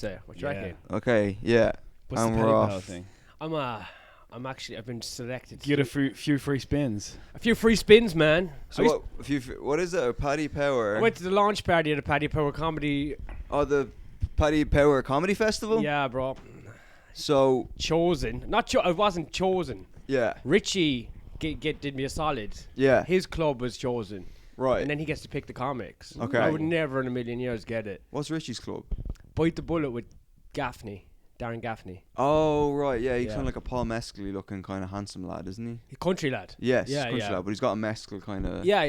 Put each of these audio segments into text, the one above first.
Say, what you reckon? Okay, yeah. What's And the we're PayPal off. thing? I've been selected. You get a few free spins. A few free spins, man. So what is it? A Paddy Power? I went to the launch party at the Paddy Power Comedy. Oh, the Paddy Power Comedy Festival? Yeah, bro. So, Chosen. I wasn't chosen. yeah. Richie did me a solid. Yeah. His club was chosen. Right. And then he gets to pick the comics. Okay. I would never in a million years get it. What's Richie's club? Bite the Bullet with Darren Gaffney. Oh, right, yeah. He's Yeah. kind of like a Paul Mescal looking kind of handsome lad, isn't he? Country lad. Yes, Yeah, country yeah. lad, but he's got a Mescal kind of... Yeah.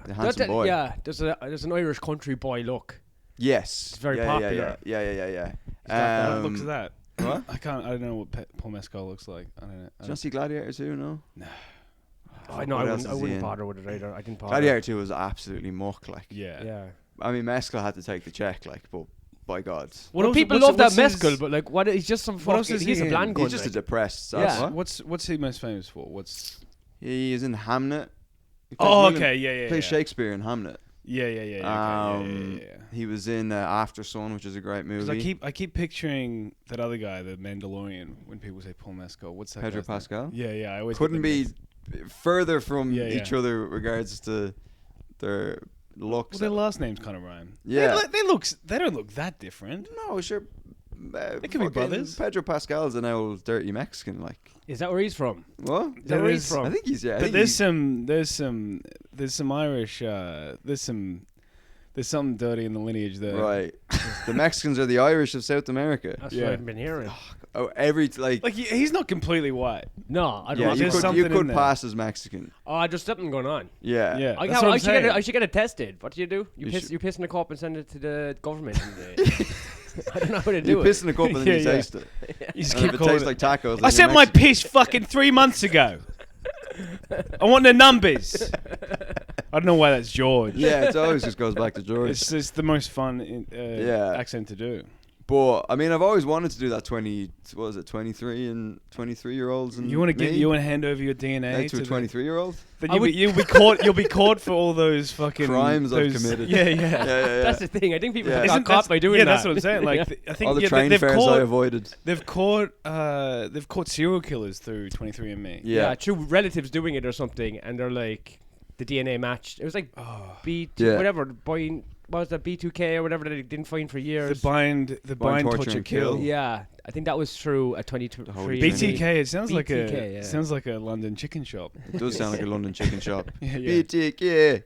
The handsome boy. Yeah, there's an Irish country boy look. Yes. It's very yeah, popular. Yeah. What looks at that? What? I don't know what Paul Mescal looks like. I don't know. Did you not see Gladiator 2, no? Oh, no, What I else is he wouldn't in? bother with it either. I didn't bother. Gladiator 2 was absolutely muck, like. Yeah. Yeah. I mean, Mescal had to take the check, like, but by God. Well, else- people what's- love that what's his- mescal, but like, what? He's just some What else fucking. is He's he a in? bland gun. He's just a like. depressed Yeah. sass. What's he most famous for? He is in Hamnet. He plays Oh, William- okay, yeah. plays Shakespeare in Hamnet. Yeah. Okay, yeah. He was in After Sun, which is a great Because movie. I keep picturing that other guy, the Mandalorian, when people say Paul Mescal. What's that? Pedro guy's name? Pascal. Yeah. I always Couldn't get them be mixed. further from Yeah, each yeah. other regards to their looks. Well, their last names kind of rhyme. Yeah. They don't look that different. No, sure. They could be fucking brothers. Pedro Pascal's an old dirty Mexican, like. Is that where he's from? What? Is that where he's There from? I think he's I But think there's he's- some Irish. There's something dirty in the lineage there. Right. The Mexicans are the Irish of South America. That's Yeah. what I've been hearing. Oh, Like he's not completely white. No, I don't yeah, know. you there's could something in could there. pass as Mexican. Oh, there's something going on. Yeah. Yeah. I, That's what I'm saying. I should get it tested. What do? You You piss in a cup and send it to the government. I don't know how to do You it. piss in a cup and then Yeah, you yeah. taste it. You just And if keep it calling tastes it. like tacos. I then sent you're my Mexican. piss fucking 3 months ago. I want the numbers. I don't know why that's George. Yeah, it always just goes back to George. It's the most fun Yeah. accent to do. But I mean, I've always wanted to do that 23-year-olds and You want to me? hand over your DNA Like to a 23-year-old? Then I would- you'll be caught for all those fucking Crimes I've those- committed. Yeah. Yeah. That's the thing. I think people Yeah. got Isn't caught by doing yeah, that. that's what I'm saying. Like Yeah. I think All the yeah, train they've fares I caught avoided. they've caught serial killers through 23andMe. Yeah. True relatives doing it or something, and they're like the DNA matched. It was like B2 Yeah. whatever. What was that B2K or whatever that they didn't find for The years. bind, torture, kill. Yeah, I think that was through a 23. holy BTK. It sounds like BTK, yeah. sounds like a London chicken shop. It does sound like a London chicken shop. Yeah. BTK.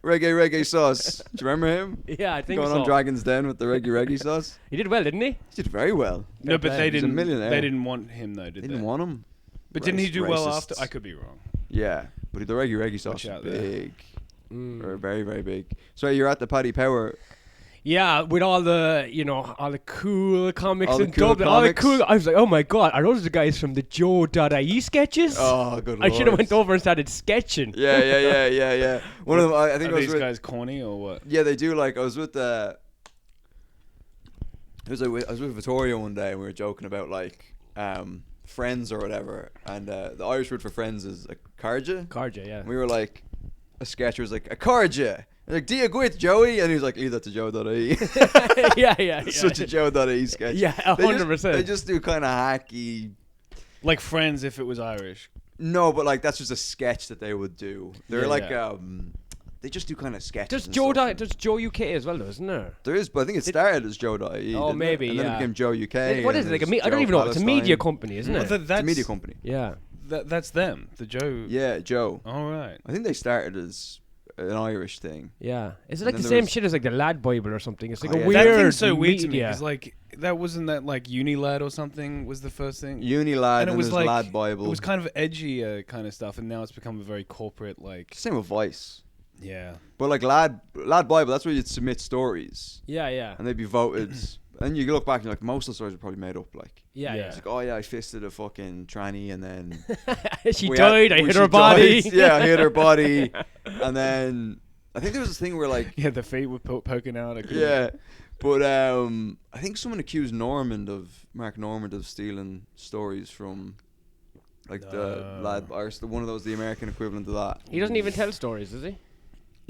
Reggae sauce. Do you remember him? Yeah, I think Going so. on Dragon's Den with the reggae sauce. He did well, didn't he? He did very well. No, but they He's a didn't. millionaire. They didn't want him though, They did they? didn't want him. But didn't he do well Racists. after? I could be wrong. Yeah, but the reggae sauce Watch is out there. big. Mm. Or very, very big. So you're at the Paddy Power. Yeah, with all the all the cool comics All the in cool Dublin, all the comics. cool. I was like, oh my god, are those the guys from the Joe.ie sketches? Oh, good I should have lord. went over and started sketching. Yeah. One of them, I think Are I was these with. guys corny or what? Yeah, they do. Like I was with I was with Vittorio one day and we were joking about like friends or whatever, and the Irish word for friends is a carja. Carja, yeah. And we were like, a sketcher was like a carja. Like, do you go with Joey? And he was like, leave that to Joe.ie. yeah. Such a Joe.ie sketch. Yeah, They just- 100%. They just do kind of hacky. Like Friends if it was Irish. No, but like that's just a sketch that they would do. They're Yeah, like yeah. they just do kind of sketches. There's and Joe. stuff. There's Joe UK as well, though, isn't there? There is, but I think it started as Joe.ie. Oh, didn't maybe, it? And then yeah. it became Joe UK. What is and it? Like there's I don't Joe even know. It's a media Palestine. company, isn't Well, it? It's a media company. Yeah. That's them. The Joe. Yeah, Joe. All right. I think they started as an Irish thing. Yeah. Is it And like then the there same was- shit as like the Lad Bible or something? It's like Oh, a yeah. weird That thing's so weird to me media. because like that wasn't that like Unilad or something was the first thing. Unilad And and, it was there's like Lad Bible. It was kind of edgy kind of stuff, and now it's become a very corporate like. Same with Vice. Yeah. But like Lad Bible, that's where you'd submit stories Yeah. and they'd be voted. And you look back and you're like, most of the stories are probably made up. Like, Yeah. Yeah. it's like, oh yeah, I fisted a fucking tranny and then She we died. I we- hit she her body. died. Yeah, I hit her body. And then I think there was this thing where like, Yeah, the feet were poking out. I couldn't- yeah, but I think someone accused Mark Normand of stealing stories from like the Lad or one of those, the American equivalent of that. He doesn't even tell stories, does he?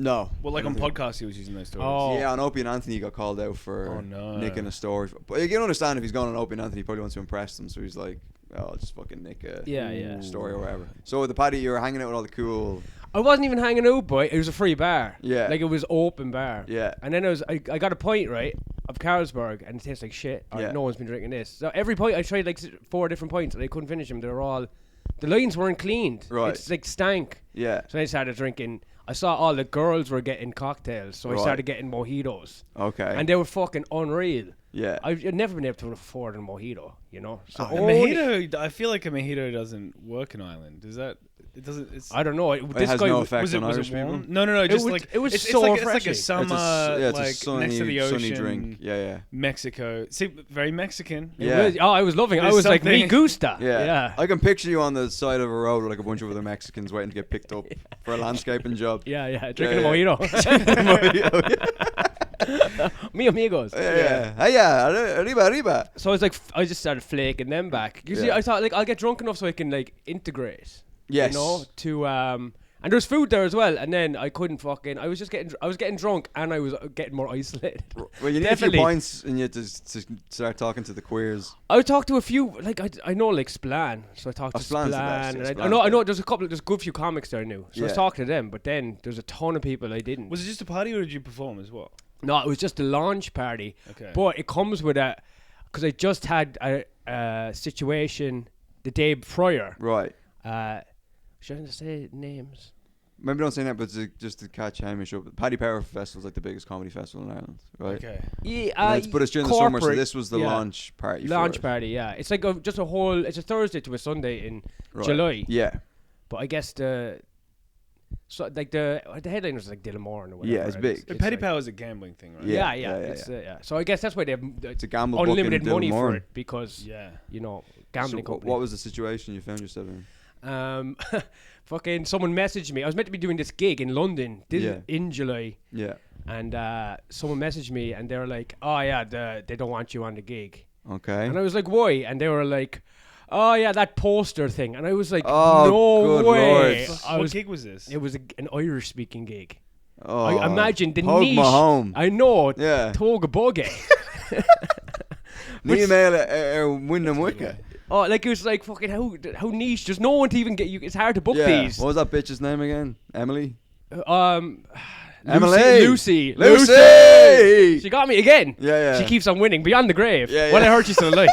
No. Well, like I on don't think- podcasts, he was using those stories. Oh. Yeah, on Opie and Anthony got called out for Oh, no. nicking a story. But you can understand if he's going on Opie and Anthony, he probably wants to impress them. So he's like, oh, I'll just fucking nick a Yeah. story or whatever. So with the Paddy, you were hanging out with all the cool. I wasn't even hanging out, boy. It was a free bar. Yeah. Like it was open bar. Yeah. And then I got a pint, right, of Carlsberg, and it tastes like shit. Yeah. No one's been drinking this. So every pint, I tried like 4 different pints, and I couldn't finish them. They were all, the lines weren't cleaned. Right. It's like stank. Yeah. So I started drinking. I saw all the girls were getting cocktails, so I Right. started getting mojitos. Okay. And they were fucking unreal. yeah. I've never been able to afford a mojito, you know? So A only- mojito, I feel like a mojito doesn't work in Ireland. Is that? It doesn't. It's. I don't know. This has guy no was- effect was it on was Irish it warm? people. No, just was- like it was it's so like, it's like a refreshing. summer, it's a like sunny, next to the ocean, sunny drink. Yeah. Mexico. See, very Mexican. It Yeah. was- I was loving it. I There's was like, me something- gusta. Yeah. I can picture you on the side of a road with like a bunch of other Mexicans waiting to get picked up for a landscaping job. Yeah. Drinking yeah. a mojito. Mi amigos. Yeah. Hey, yeah. Arriba. So I was like, I just started flaking them back. You see, Yeah. I thought like I'll get drunk enough so I can like integrate. Yes. You know, to and there was food there as well. And then I couldn't fucking. I was getting drunk and I was getting more isolated. Well, you need Definitely. a few points and you to start talking to the queers. I talked to a few, like I know like Splan, so I talked to Splan's the Splan, best, yeah, and Splan's I know great. there's a good few comics there I knew, so I was Yeah. talking to them. But then there's a ton of people I didn't. Was it just a party, or did you perform as well? No, it was just a launch party. Okay. But it comes with a, because I just had a situation the day prior. Right. Shouldn't I say names? Maybe don't say that, but just to catch Hamish up. Paddy Power Festival is like the biggest comedy festival in Ireland, right? Okay. Yeah, But it's during the summer, so corporate- this was the yeah. launch party. Launch for it. party, yeah. It's like just a whole. It's a Thursday to a Sunday in Right. July. Yeah. But I guess the headliners like Dylan Moore or whatever. Yeah, it's big. But Petty like- Power is a gambling thing, right? Yeah. Yeah. So I guess that's why they have It's a gamble book unlimited in money Dylan Moore. for it because Yeah. you know So gambling company. what was the situation you found yourself in? Fucking someone messaged me. I was meant to be doing this gig in London in July, Yeah. and someone messaged me and they were like, "Oh yeah, they don't want you on the gig." Okay. And I was like, "Why?" And they were like, "Oh yeah, that poster thing." And I was like, Oh, "No good way!" Lord. I What was. gig was this? It was an Irish speaking gig. Oh, I imagine the Pogue niche. my home. I know. Yeah. Toga Buggy. Ní mail Wyndham Wicket. Oh, like it was like fucking how niche. There's no one to even get you. It's hard to book Yeah. these. What was that bitch's name again? Emily? Lucy. Lucy! She got me again. Yeah. She keeps on winning beyond the grave. Yeah, Well, yeah. I heard she's still alive.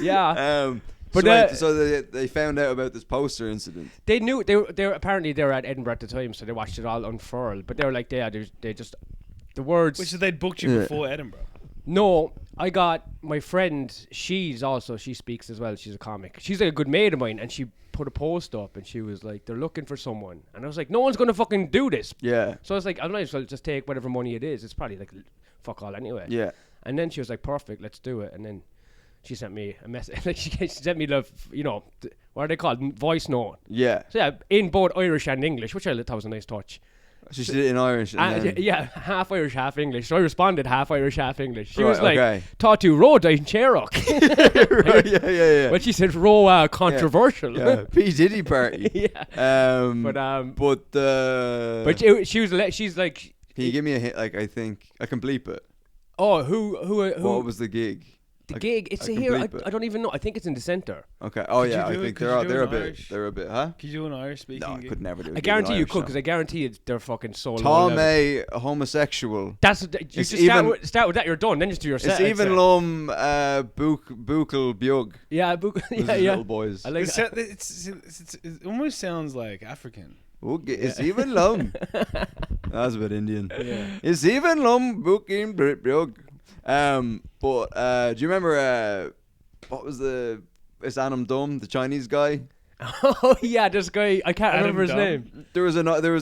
Yeah. But But, so they found out about this poster incident. They knew they were apparently they were at Edinburgh at the time, so they watched it all unfurl. But they were like, they just the words. Which they'd booked you Yeah. before Edinburgh. No, I got my friend. She speaks as well. She's a comic. She's like a good mate of mine, and she put a post up, and she was like, "They're looking for someone," and I was like, "No one's gonna fucking do this." Yeah. So I was like, "I might as well just take whatever money it is. It's probably like fuck all anyway." Yeah. And then she was like, "Perfect, let's do it." And then she sent me a message. Like she sent me the what are they called? Voice note. Yeah. So yeah, in both Irish and English, which I thought was a nice touch. So she did it in Irish. And then, Yeah, half Irish, half English. So I responded half Irish, half English. She Right, was like, okay. "Taught you road in Cherok." Right, yeah. But she said, "Row controversial." Yeah. P Diddy party. Yeah. But She was. She's like, can you give me a hint? Like I think I can bleep it. "Oh, who?" What was the gig? The gig? It's here. I don't even know. I think it's in the centre. Okay. Oh Could yeah, you I do it? think Could they're you do they're a it in bit Irish? they're a bit huh? Could you do an Irish speaking No, I gig? could never do it. I guarantee you could, because I guarantee they're fucking so low Tom level. a homosexual. That's you It's just even- start with that. You're done. Then just do your set. It's I'd even say. Bukel Bjug. Yeah, Little boys. I like that. It almost sounds like African. It's even lum. That's a bit Indian. Yeah. It's even lum Bukin Bjug. But do you remember what was it's Adam Dum, the Chinese guy? Oh yeah, this guy. I can't Adam remember his Dumb. name. There was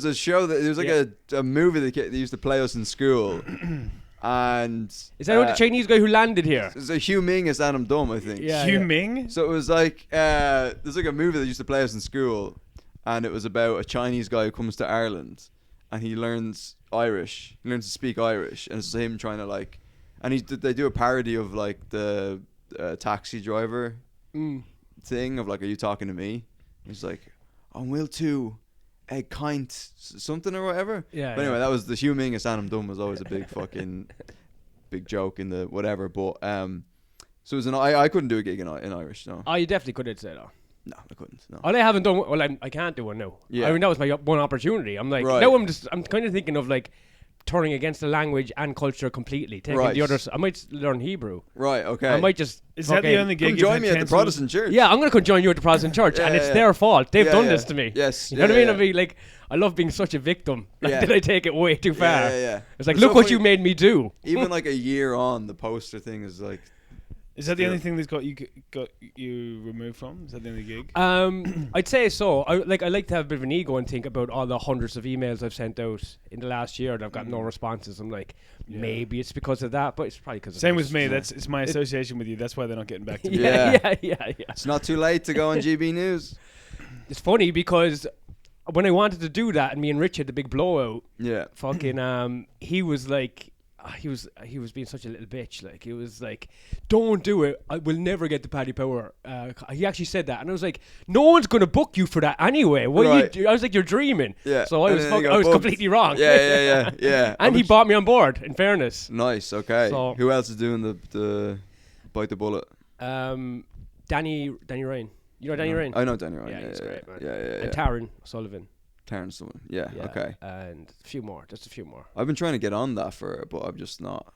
a show that there was like a movie that they used to play us in school, and Is that the Chinese guy who landed here? It's a Hugh Ming as Adam Dum, I think. Yeah. Hugh Ming? So it was like there's like a movie that used to play us in school, and it was about a Chinese guy who comes to Ireland, and he learns Irish. He learns to speak Irish, and it's him trying to like, and they do a parody of like the taxi driver thing of like, are you talking to me? He's like, I'm Will too. kind something or whatever. Yeah. But anyway, that was the Hugh Mingus and I'm Done was always a big fucking big joke in the whatever. But so it was I couldn't do a gig in Irish. No. Oh, you definitely could say that. No, I couldn't. No. Well, I haven't done. Well, I can't do one now. Yeah. I mean, that was my one opportunity. I'm like, Right. now I'm kind of thinking of like turning against the language and culture completely. Taking Right. the others. I might learn Hebrew. Right. Okay. I might just. Is that the only gig come you've join had me at the cancelled? Protestant church. Yeah, I'm gonna come join you at the Protestant church, and it's their fault. They've done this to me. Yes. You know what I mean? I mean, like, I love being such a victim. Like, Yeah. did I take it way too far? Yeah. It's like, It's look so what funny. you made me do. Even like a year on, the poster thing is like. Is that the Yeah. only thing that's got you removed from? Is that the only gig? I'd say so. I like to have a bit of an ego and think about all the hundreds of emails I've sent out in the last year and I've got no responses. I'm like, maybe it's because of that, but it's probably because. Same with me. It's my association with you. That's why they're not getting back to me. Yeah. Yeah. It's not too late to go on GB News. It's funny because when I wanted to do that and me and Rich had the big blowout, Yeah. fucking he was like. He was being such a little bitch. Like, he was like, don't do it. I will never get the Paddy Power. He actually said that, and I was like, no one's gonna book you for that anyway. What Right. I was like, you're dreaming. Yeah. So I And was then he got I was booked. completely wrong. Yeah. And he bought me on board. In fairness, Nice. Okay. So- Who else is doing the bite the bullet? Danny Ryan. You know Danny Ryan? I know Danny Ryan. Yeah, he's great, man. Yeah. And Taron Sullivan. Terrence Sullivan. Yeah. Yeah. Okay. And a few more. Just a few more. I've been trying to get on that but I'm just not.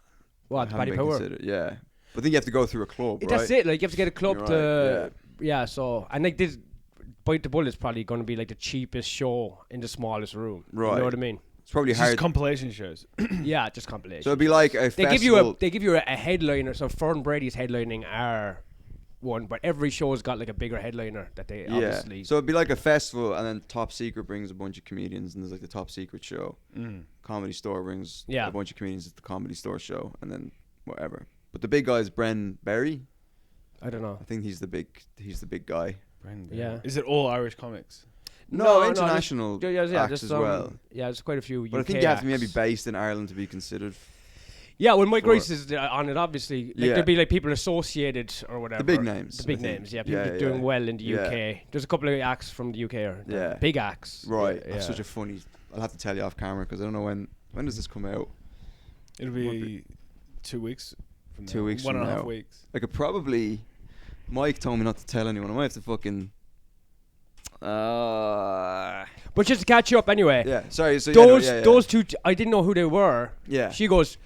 What, I haven't Paddy been Power? considered. Yeah. But I think you have to go through a club, right? That's it. Like, you have to get a club You're to. right, Yeah. So, and like this, Bite the Bullet is probably going to be like the cheapest show in the smallest room. You Right. know what I mean? It's probably It's just hard. compilation shows. Yeah, just compilation. So it'd be like a They festival. give you a headliner. So Fern Brady's headlining our one, but every show's got like a bigger headliner that they Yeah. obviously. So it'd be like a festival, and then Top Secret brings a bunch of comedians, and there's like the Top Secret show. Comedy Store brings Yeah. a bunch of comedians at the Comedy Store show, and then whatever. But the big guy is Bren Berry. I don't know. I think he's the big guy. Yeah. Is it all Irish comics? No, international there's acts just, as well. Yeah, there's quite a few. But I UK think you have to acts. maybe based in Ireland to be considered. Yeah, when Mike for- Rice is on it, obviously, like, Yeah. there'd be like people associated or whatever. The big names, The big I think. names, yeah. People Yeah, doing yeah. well in the Yeah. UK. There's a couple of acts from the UK, Yeah. big acts. Right. Yeah, That's such a funny. I'll have to tell you off camera because I don't know when does this come out. It'll be 2 weeks from 2 now. weeks One from and a now. half weeks. I could probably. Mike told me not to tell anyone. I might have to fucking. But just to catch you up anyway. Yeah. Sorry. So Those two, I didn't know who they were. Yeah. She goes,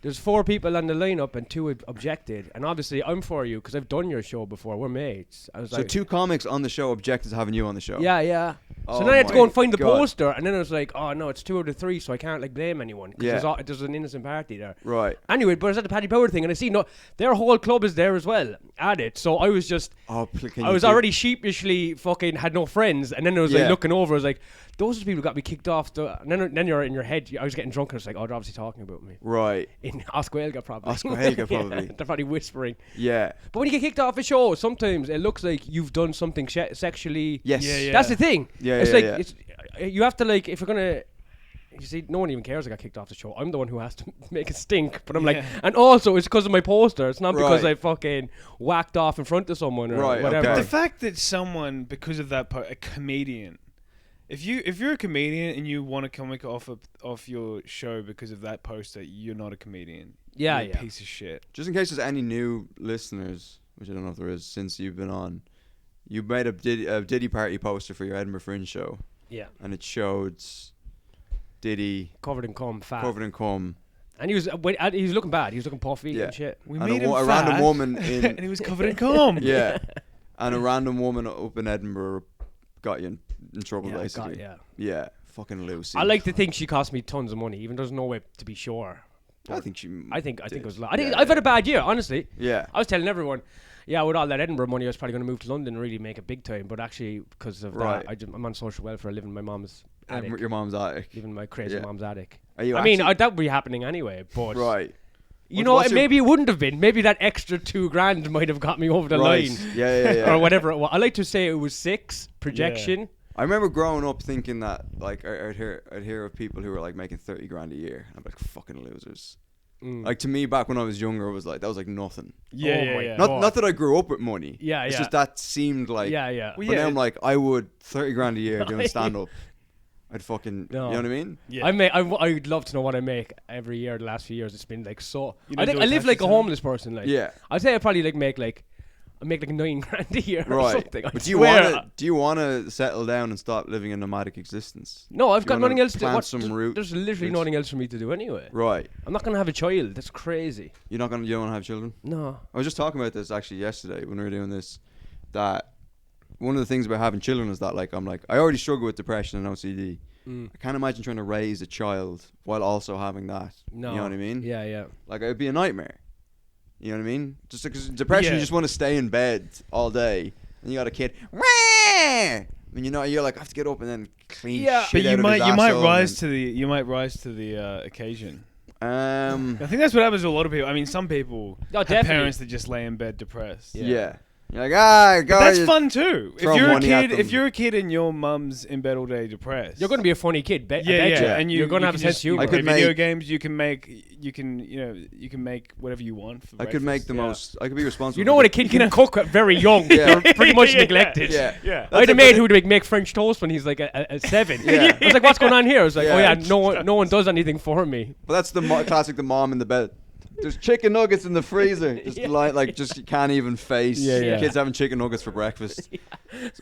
there's 4 people on the lineup and 2 objected. And obviously, I'm for you because I've done your show before. We're mates. I was So like, 2 comics on the show objected to having you on the show. Yeah. Oh So then I had to go and find the my God. poster. And then I was like, oh, no, it's 2 out of 3, so I can't like blame anyone. Because Yeah. there's an innocent party there. Right. Anyway, but I was at the Paddy Power thing, and I see their whole club is there as well at it. So I was just, Oh, I was already sheepishly fucking had no friends, and then I was Yeah. like looking over, I was like, those are the people who got me kicked off. And then you're in your head, I was getting drunk, and I was like, oh, they're obviously talking about me. Right. In Osquailga, probably. Osquailga, probably. Yeah, they're probably whispering. Yeah. But when you get kicked off a show, sometimes it looks like you've done something sexually. Yes. Yeah. That's the thing. Yeah, It's yeah, like yeah. it's you have to like if you're gonna. You see, no one even cares I got kicked off the show. I'm the one who has to make it stink. But I'm like, and also it's because of my poster. It's not because Right. I fucking whacked off in front of someone or Right, whatever. okay. The fact that someone, because of that, a comedian, if you're a comedian and you want to come off your show because of that poster, you're not a comedian. Yeah, You're a piece of shit. Just in case there's any new listeners, which I don't know if there is since you've been on, you made a Diddy party poster for your Edinburgh Fringe show, Yeah. and it showed Diddy Covered in cum, fat. covered in cum. And he was looking bad. He was looking puffy Yeah. and shit. We And made a him random fat, woman and in he was covered in cum. yeah, and a random woman up in Edinburgh got you in trouble Yeah, basically. yeah. Fucking Lucy. I like to think she cost me tons of money, even though there's no way to be sure. I think she. I think did. it was. I think Yeah, I've had yeah. a bad year, honestly. Yeah. I was telling everyone, yeah, with all that Edinburgh money, I was probably going to move to London and really make it big time. But actually, because of Right. that, I'm on social welfare, living in my mom's attic, Your mom's attic. living in my crazy Yeah. mom's attic. Are you I mean, actually- that would be happening anyway. But Right. you know, what's your- maybe it wouldn't have been. Maybe that extra $2,000 might have got me over the Right. line, Yeah. or whatever it was. I like to say it was 6 projection. I remember growing up thinking that like I'd hear of people who were like making 30 grand a year. I'm like fucking losers. Like to me back when I was younger, it was like that was like nothing. Yeah, Oh yeah, my yeah. God. Not that I grew up with money. Yeah, It's yeah. just that seemed like. Yeah. Well, But yeah. now I'm like I would 30 grand a year doing stand up. I'd fucking, No. you know what I mean? Yeah. I'd love to know what I make every year. The last few years, it's been like so. You I don't think do I a live tax like a return? homeless person. Like, Yeah. I'd say I probably make like 9 grand a year or Right. something. But I do you swear. want to settle down and stop living a nomadic existence? No, I've You got wanna nothing else to do. plant some root- There's literally roots? nothing else for me to do anyway. Right. I'm not gonna have a child. That's crazy. You don't want to have children? No. I was just talking about this actually yesterday when we were doing this. That one of the things about having children is that I already struggle with depression and OCD. I can't imagine trying to raise a child while also having that. No. You know what I mean? Yeah, yeah. Like it would be a nightmare. You know what I mean? Just because depression, you just want to stay in bed all day, and you got a kid. Wah! I mean, you're like I have to get up and then clean Yeah. shit But out of his you might asshole rise to the occasion. and- I think that's what happens to a lot of people. I mean, some people Oh, have definitely. parents that just lay in bed depressed. yeah. You're like, go. But that's fun too. throw money at them. If you're a kid and your mum's in bed all day depressed, You're gonna be a funny kid. I bet yeah, you. and You're gonna you have a can sense just- of humor. I could play video make- games. You can make whatever you want. For I could make breakfast. the most. I could be responsible. You know for what the- a kid can cook very young. Yeah. They're pretty much Yeah. neglected. Yeah. Yeah. I had a mate who would make French toast when he's like a 7. Yeah. I was like, "What's going on here?" I was like, Yeah. "Oh yeah, no one does anything for me." But that's the classic. The mom in the bed. There's chicken nuggets in the freezer. Just just you can't even face. Yeah, yeah. Kids having chicken nuggets for breakfast.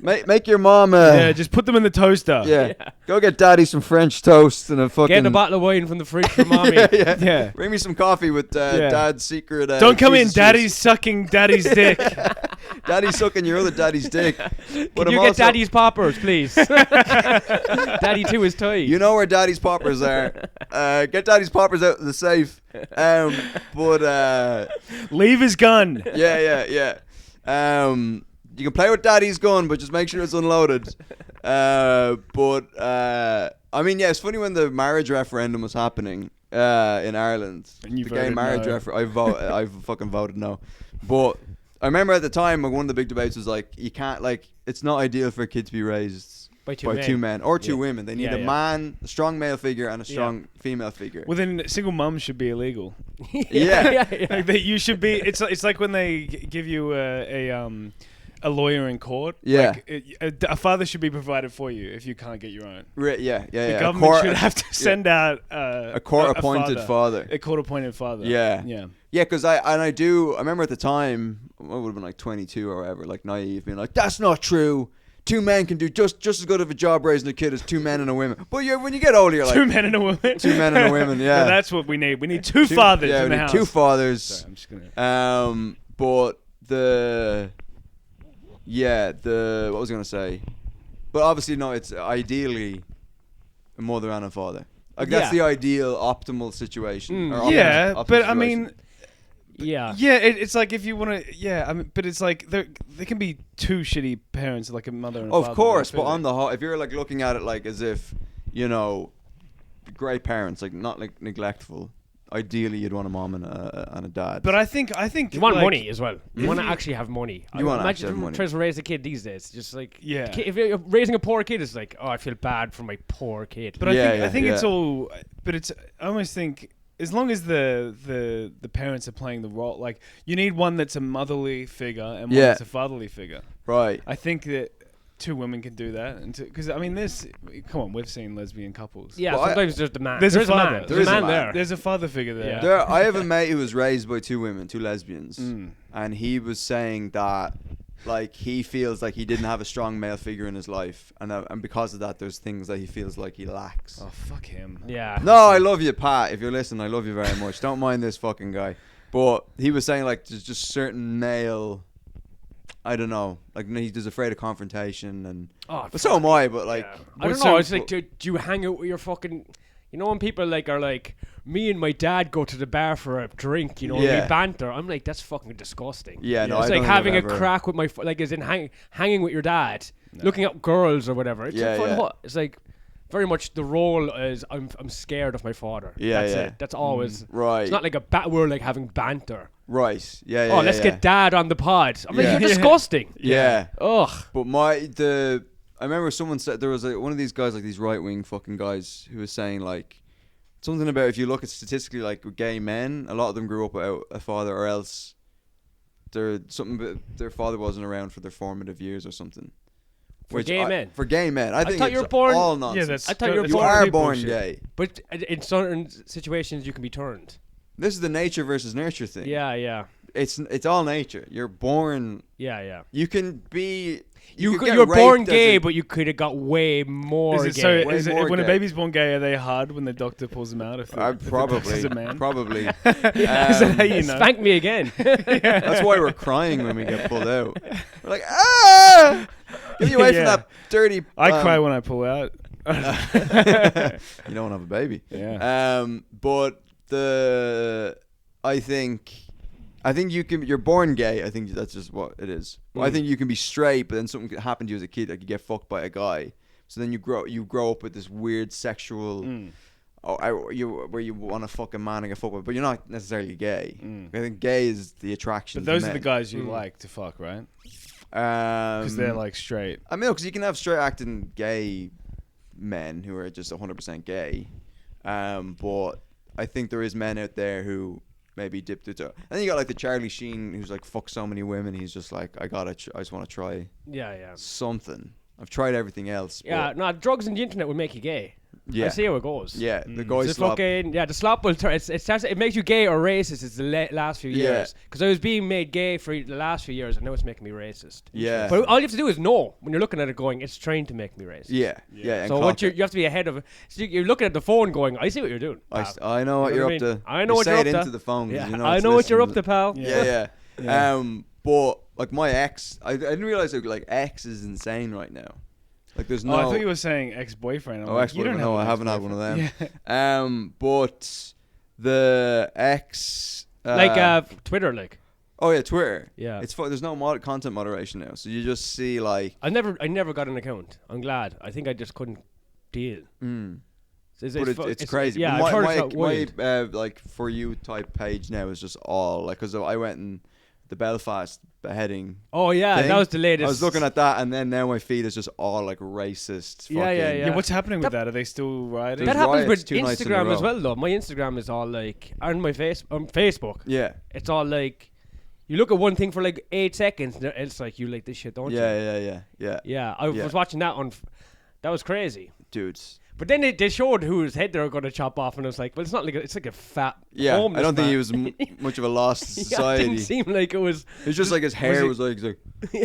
Make your mom. Yeah, just put them in the toaster. Yeah. Go get daddy some French toast and a fucking. Get a bottle of wine from the fridge for mommy. yeah. Yeah. Bring me some coffee with Yeah. dad's secret. Don't come in. Jesus Daddy's sucking daddy's dick. juice. Daddy's sucking your other daddy's dick. But Can I'm you also- get daddy's poppers, please? Daddy too is tight. You know where daddy's poppers are. Get daddy's poppers out of the safe. But Leave his gun. yeah. You can play with daddy's gun, but just make sure it's unloaded. I mean, yeah, it's funny when the marriage referendum was happening in Ireland. And you the gay voted marriage no. I fucking voted no. But I remember at the time, one of the big debates was like, you can't it's not ideal for a kid to be raised By by two men or two women. They need Yeah, a yeah. man, a strong male figure, and a strong female figure. Well, then single mums should be illegal. Yeah. Like you should be. It's like when they give you a lawyer in court. Yeah. Like, a father should be provided for you if you can't get your own. Yeah. The A government court- should have to send out a court-appointed father. A court-appointed father. Yeah. Yeah. Yeah, because I remember at the time, I would have been like 22 or whatever, like naive, being like, that's not true. Two men can do just as good of a job raising a kid as two men and a woman. But when you get older, you're like, Two men and a woman. Two men and a woman, yeah. That's what we need. We need two fathers yeah, in we the need house. two fathers. Sorry, I'm just gonna. But what was I gonna say? But obviously, no. It's ideally a mother and a father. Like that's the Yeah. ideal, optimal situation. or Yeah, optimal but I situation. mean, Yeah. yeah, it's like if you want to, yeah. I mean, but it's like there can be two shitty parents, like a mother and a father. Of course, Like, but on the whole, if you're like looking at it like as if, great parents, like not like neglectful. Ideally, you'd want a mom and a dad. But I think You want like, money as well. You if want to you- actually have money. You wanna Imagine actually have money. trying to raise a kid these days. Just like Yeah. if you're raising a poor kid, it's like, oh, I feel bad for my poor kid. But I think it's all. But it's. I almost think as long as the parents are playing the role, like you need one that's a motherly figure and one that's a fatherly figure. Right. I think that two women can do that, and because I mean, come on, we've seen lesbian couples. Yeah, Well, sometimes there's the man. There's a man. father. There's a man there. There's a father figure there. Yeah. I have a mate who was raised by two women, two lesbians, Mm. and he was saying that, like, he feels like he didn't have a strong male figure in his life, and because of that, there's things that he feels like he lacks. Oh fuck him. Yeah. No, I love you, Pat. If you're listening, I love you very much. Don't mind this fucking guy. But he was saying like there's just certain male. I don't know. Like he's just afraid of confrontation, and Oh, but so am I. But like, yeah. I don't know. It's like, do you hang out with your fucking? You know, when people are like, me and my dad go to the bar for a drink, and we banter. I'm like, that's fucking disgusting. Yeah, no, it's I like don't having a think I've ever- crack with like, as in hanging with your dad, looking at girls or whatever. It's Yeah, like, yeah. what? It's like very much the role is I'm scared of my father. Yeah, that's yeah. it. That's always right, It's not like we're like having banter. right, yeah, yeah. Oh, let's get dad on the pod. I'm like, Yeah. you're disgusting. Yeah. Ugh. But I remember someone said there was one of these guys, like these right wing fucking guys, who was saying like something about if you look at statistically, like with gay men, a lot of them grew up without a father, or else their father wasn't around for their formative years or something. For gay men. For gay men. I think thought it's you were born- all Yeah, nonsense. that's. I thought you were that's You born- are complete born bullshit. gay. But in certain situations, you can be turned. This is the nature versus nurture thing. Yeah. It's all nature. You're born. Yeah. You can be. You could get were born raped as gay, a- but you could have got way more Is it gay. so? Way Is it, more when a gay. baby's born gay, are they hard when the doctor pulls them out? If the doctor's Probably. a man. Probably. Is that how you know? Spank me again. That's why we're crying when we get pulled out. We're like, ah! Get me away from Yeah. that dirty. I cry when I pull out. You don't have a baby. Yeah. But I think you can. You're born gay. I think that's just what it is. I think you can be straight, but then something could happen to you as a kid, like you get fucked by a guy. So then you grow up with this weird sexual. Where you want to fuck a man and get fucked with, but you're not necessarily gay. I think gay is the attraction. But those to are the men. guys you like to fuck, right? Because they're like straight. I mean, because you can have straight acting gay men who are just 100% gay, but I think there is men out there who maybe dipped into. And then you got like the Charlie Sheen who's like fucked so many women. He's just like, I just want to try Yeah. something. I've tried everything else. Yeah, but no, drugs and the internet would make you gay. yeah, I see how it goes. yeah. The guy The slop. fucking the slop will turn. It makes you gay or racist. It's the last few Yeah. years because I was being made gay for the last few years, and now it's making me racist. Yeah. But all you have to do is know when you're looking at it, going, it's trying to make me racist. Yeah. And So clock what you it. have to be ahead of. So you're looking at the phone, going, I see what you're doing. pal." I know what You you're know up what I to. mean? I know You what say you're it up to. into the phone. 'Cause Yeah, you know I it's know what you're up listening. to, pal. Yeah. Yeah. But like my ex, I didn't realize that like ex is insane right now. Like there's no. Oh, I thought you were saying ex-boyfriend. I'm Oh, like, ex-boyfriend. you don't No, have I an haven't had one of them. ex-boyfriend. But the ex. Like Twitter, like. Oh yeah, Twitter. Yeah. It's there's no content moderation now, so you just see like. I never got an account. I'm glad. I think I just couldn't deal. But it's crazy. Yeah, But I've heard it's wild. my like for you type page now is just all like because I went in the Belfast beheading. Oh yeah, thing. that was the latest. I was looking at that, and then now my feed is just all like racist. Yeah, fucking, yeah. Yeah, what's happening with that? Are they still rioting? There's That happens riots with 2 nights in a Instagram as row. well, though. My Instagram is all like, and my Facebook. Yeah, It's all like, you look at one thing for like 8 seconds, and it's like you like this shit, don't you? yeah. Yeah, I was watching that on. That was crazy. Dudes. But then they showed whose head they were going to chop off, and I was like, well, it's not like it's like a fat. Yeah, homeless I don't think man. he was much of a loss to Yeah, it society. didn't seem like it was. It's just like his hair was like.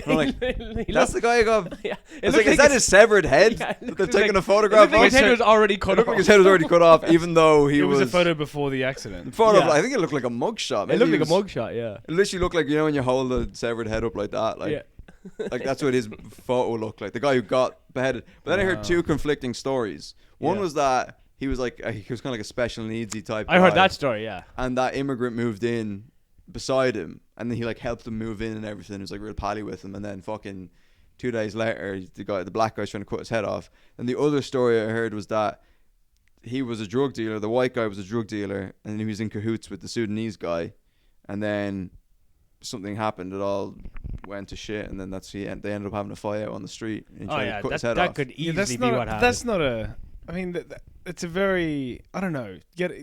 I'm like, He that's the guy who got. Yeah, It's like, is that his severed head Yeah, it that looked they've taken a It photograph looked like of? his head was already cut It looked off. like his head was already cut off, even though he It was a photo before the accident. Photo. Yeah. I think it looked like a mugshot. It looked like a mugshot, yeah. It literally looked like when you hold the severed head up like that, like. Yeah. Like that's what his photo looked like. The guy who got beheaded. But then I heard two conflicting stories. One Yeah. was that he was like he was kind of like a special needsy type. I heard guy, that story, yeah. And that immigrant moved in beside him, and then he like helped him move in and everything. He was like real pally with him, and then fucking 2 days later, the black guy's trying to cut his head off. And the other story I heard was that he was a drug dealer. The white guy was a drug dealer, and he was in cahoots with the Sudanese guy, and then something happened. It all went to shit, and then they ended up having a fight out on the street. And he Oh tried yeah, to cut his head that off. could Yeah, easily be what happened. That's not a. I mean, it's a very. I don't know.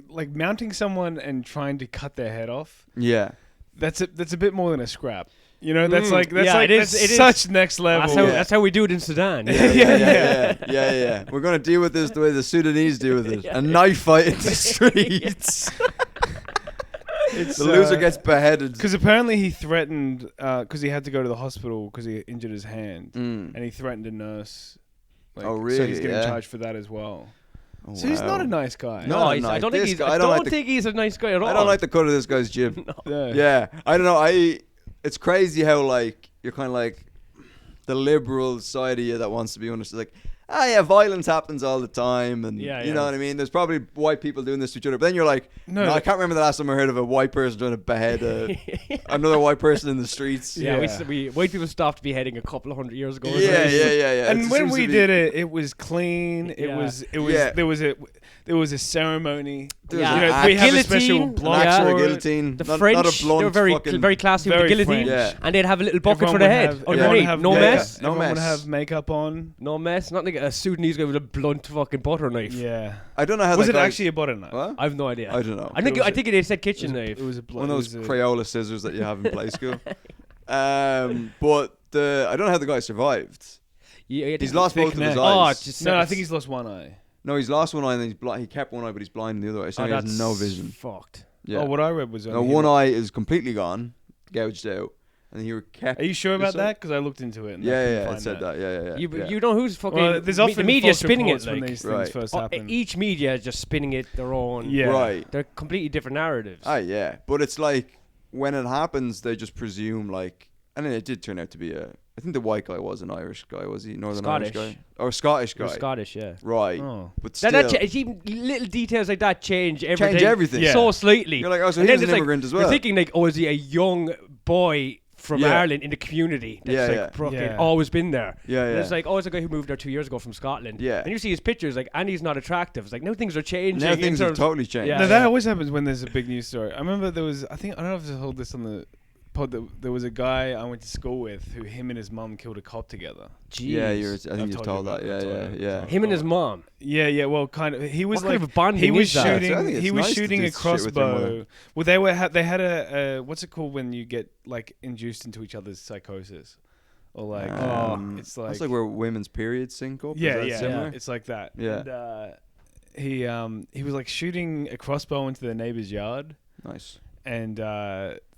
Like mounting someone and trying to cut their head off. Yeah, That's a bit more than a scrap. You know, that's like yeah, it is- that's it is. such next level. That's how we do it in Sudan. yeah. We're gonna deal with this the way the Sudanese deal with it. A knife fight in the streets. It's, The loser gets beheaded. Because apparently he threatened, because he had to go to the hospital because he injured his hand, and he threatened a nurse. Like, Oh, So really? he's getting Yeah. charged for that as well. Oh, So he's not wow. a nice guy. No. No, Not I nice. don't think This he's. guy- I I don't don't like the- think he's a nice guy at all. I don't like the cut of this guy's jib. Yeah. Yeah, I don't know. It's crazy how like you're kind of like the liberal side of you that wants to be understood. Like, yeah, violence happens all the time, and Yeah, you yeah. know what I mean. There's probably white people doing this to each other, but then you're like, No, no, I can't remember the last time I heard of a white person trying to behead another white person in the streets. Yeah, Yeah. we white people stopped beheading a couple of 100 years ago. Yeah. And It when seems we to be- did it, it was clean. It Yeah. was Yeah. there was a ceremony. There was Yeah. an You know, axe. we have a special Guillotine, an block axe or a for it. guillotine. The not, French, not a blunt they were very fucking, very classy with Very the guillotine, French. Yeah. and they'd have a little bucket Everyone for the would head have- underneath. everyone would have No makeup- mess, No everyone would mess. have makeup on. no mess. Not like a Sudanese guy with a blunt fucking butter knife. Yeah. I don't know how Was that it guy- actually a butter knife? What? I have no idea. I don't know. I think they said kitchen knife. It was a One of those it was a- Crayola scissors that you have in play school. But I don't know how the guy survived. He's lost thick both of his neck. Oh, eyes. it's just No, I think he's lost one eye. No, he's lost one eye and then he's he kept one eye, but he's blind in the other eye. So he has no vision. Fucked. Yeah. Oh, what I read was No, only one him. eye is completely gone, gouged out, and then you were kept. Are you sure about This eye? that? Because I looked into it. And I Yeah, couldn't yeah, it find said that. Yeah. You know who's fucking. Well, there's the often media false spinning it reports when like. these Right. things first Oh, happen. each media is just spinning it their own. Yeah. Right. They're completely different narratives. Ah, yeah, but it's like when it happens, they just presume like, and then it did turn out to be I think the white guy was an Irish guy, was he? Northern Scottish. Irish guy or Scottish They're guy? Scottish, yeah. Right, Oh. but still, Even little details like that change everything. change everything. Yeah. So slightly. You're like, oh, so And he then was an it's like, immigrant as You're well. thinking like, oh, is he a young boy from Yeah. Ireland in the community that's Yeah, like yeah. fucking Yeah. always been there? Yeah, And yeah. it's like, oh, it's a guy who moved there 2 years ago from Scotland. Yeah. And you see his pictures, like, and he's not attractive. It's like, now things are changing. Now in things have terms- totally changed. Yeah. No, that always happens when there's a big news story. I remember there was, I don't know if I told this on the pod, there was a guy I went to school with who him and his mum killed a cop together. Jeez. Yeah, I I've think you've told told you that. about that, Yeah. Him and his mom. Yeah, well, kind of. He was What like kind of bonding he was is that? I think shooting. it's He was nice to shooting do a shit with your mother. crossbow. Well, they had a what's it called when you get like induced into each other's psychosis, or like it's like that's like where women's periods sync up. yeah, Is that yeah, similar? it's like that. Yeah. And, he was like shooting a crossbow into the neighbor's yard, Nice. and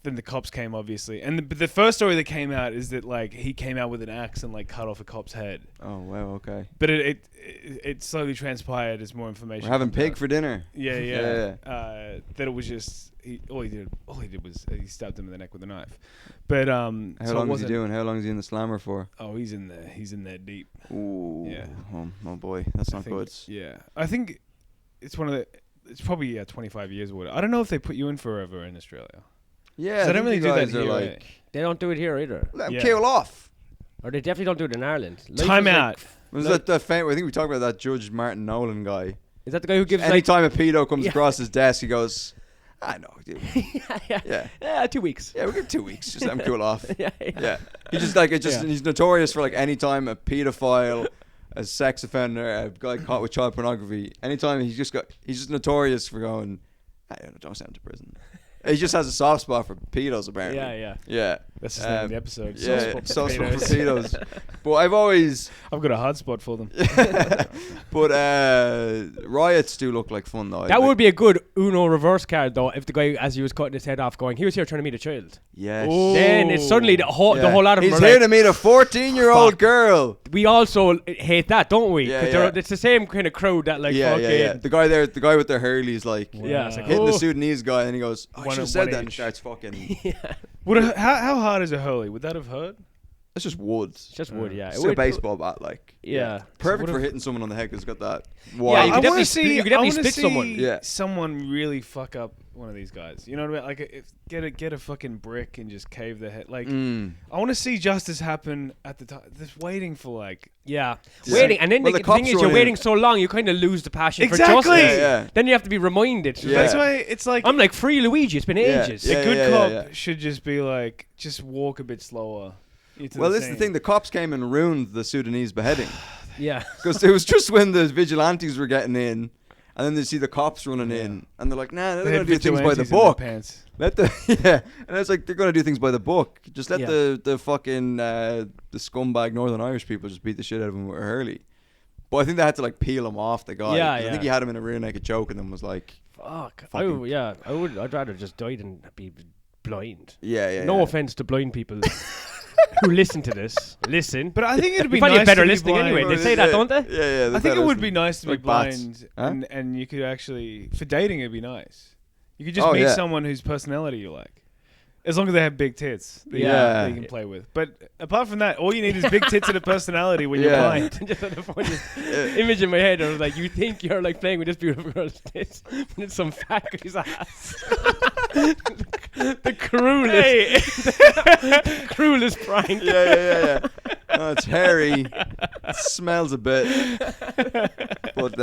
then the cops came, obviously. And the first story that came out is that like he came out with an axe and like cut off a cop's head. Oh wow. Okay. But it slowly transpired as more information. We're having comes pig out. for dinner. Yeah. That it was just all he did was he stabbed him in the neck with a knife. But How so it long is he wasn't- doing? How long is he in the slammer for? Oh, he's in there deep. Ooh. Yeah. Oh boy, that's I not think- good. Yeah, I think it's it's probably 25 years or whatever. I don't know if they put you in forever in Australia. Yeah. They I don't think really you do that guys are here, like, eh? They don't do it here either. let him Yeah. kill off. Or they definitely don't do it in Ireland. Life Time is like- out. Was Like- that the I think we talked about that Judge Martin Nolan guy. Is that the guy who gives like... Anytime a pedo comes Yeah. across his desk, he goes, "I know, dude. yeah. Yeah. 2 weeks. Yeah, we'll give 2 weeks. Just let him cool off." Yeah. Yeah. He just like Yeah. he's notorious for like anytime a pedophile, a sex offender, a guy caught with child pornography, anytime he's just notorious for going, don't send him to prison. He just has a soft spot for pedos apparently. Yeah. Yeah. That's his name of the episode. Yeah, Soft soft spot spot for for pedos. But I've always I've got a hard spot for them. but riots do look like fun though. That would be a good Uno reverse card though, if the guy, as he was cutting his head off, going, he was here trying to meet a child. Yes. Ooh. Then it's suddenly the whole lot of them He's are here like, to meet a 14-year-old Fuck. girl. we also hate that, don't we? Yeah, 'Cause yeah. it's the same kind of crowd that like Yeah. fucking... The guy with the Hurley's like Yeah, it's like, hitting the oh. Sudanese guy, and he goes, "I One should have of- said one that," and each. starts fucking. How hard is a hurley? Would that have hurt? It's just wood. It's just wood, yeah. It's It like a would- baseball bat, like. Yeah. Perfect So for what hitting someone on the head because it's got that Yeah, wide. you could I definitely wanna split- you could definitely I wanna split someone. see Yeah. someone really fuck up one of these guys. You know what I mean? Like, get a fucking brick and just cave their head. Like, Mm. I want to see justice happen at the time. Just waiting for like. Yeah. Yeah. Waiting, and then Well, the the thing cops is, run you're in. waiting so long, you kind of lose the passion Exactly. for justice. Yeah. Then you have to be reminded. Yeah. That's why it's like I'm like, free Luigi, it's been Yeah. ages. Yeah. a good cop should just be like, just walk a bit slower. into Well, the this is the scene. thing. The cops came and ruined the Sudanese beheading Yeah. because it was just when the vigilantes were getting in, and then they see the cops running in, and they're like, "Nah, they're They gonna had do things by the vigilantes in their book." pants. Let the yeah, and it's like they're gonna do things by the book. Just let Yeah. the fucking the scumbag Northern Irish people just beat the shit out of him with Hurley. But I think they had to like peel him off the guy. Yeah, 'Cause I yeah. think he had him in a rear naked choke, and then was like, Fuck. Fucking- I'd rather just die than be blind. "Yeah." No offense to blind people who listen to this. Listen. But I think it'd be You probably nice better to be listening blind. anyway. They say that, don't they? Yeah. I think it would be nice to be Like bats. blind, Huh? and you could actually for dating it'd be nice. You could just Oh, meet yeah. someone whose personality you like, as long as they have big tits that, Yeah. that you can play with. But apart from that, all you need is big tits and a personality when you're Yeah. blind. Just had a funny image in my head. I was like, you think you're like playing with this beautiful girl's tits, but it's some fat guy's ass. the cruelest prank. Yeah. Oh, it's hairy. It smells a bit. But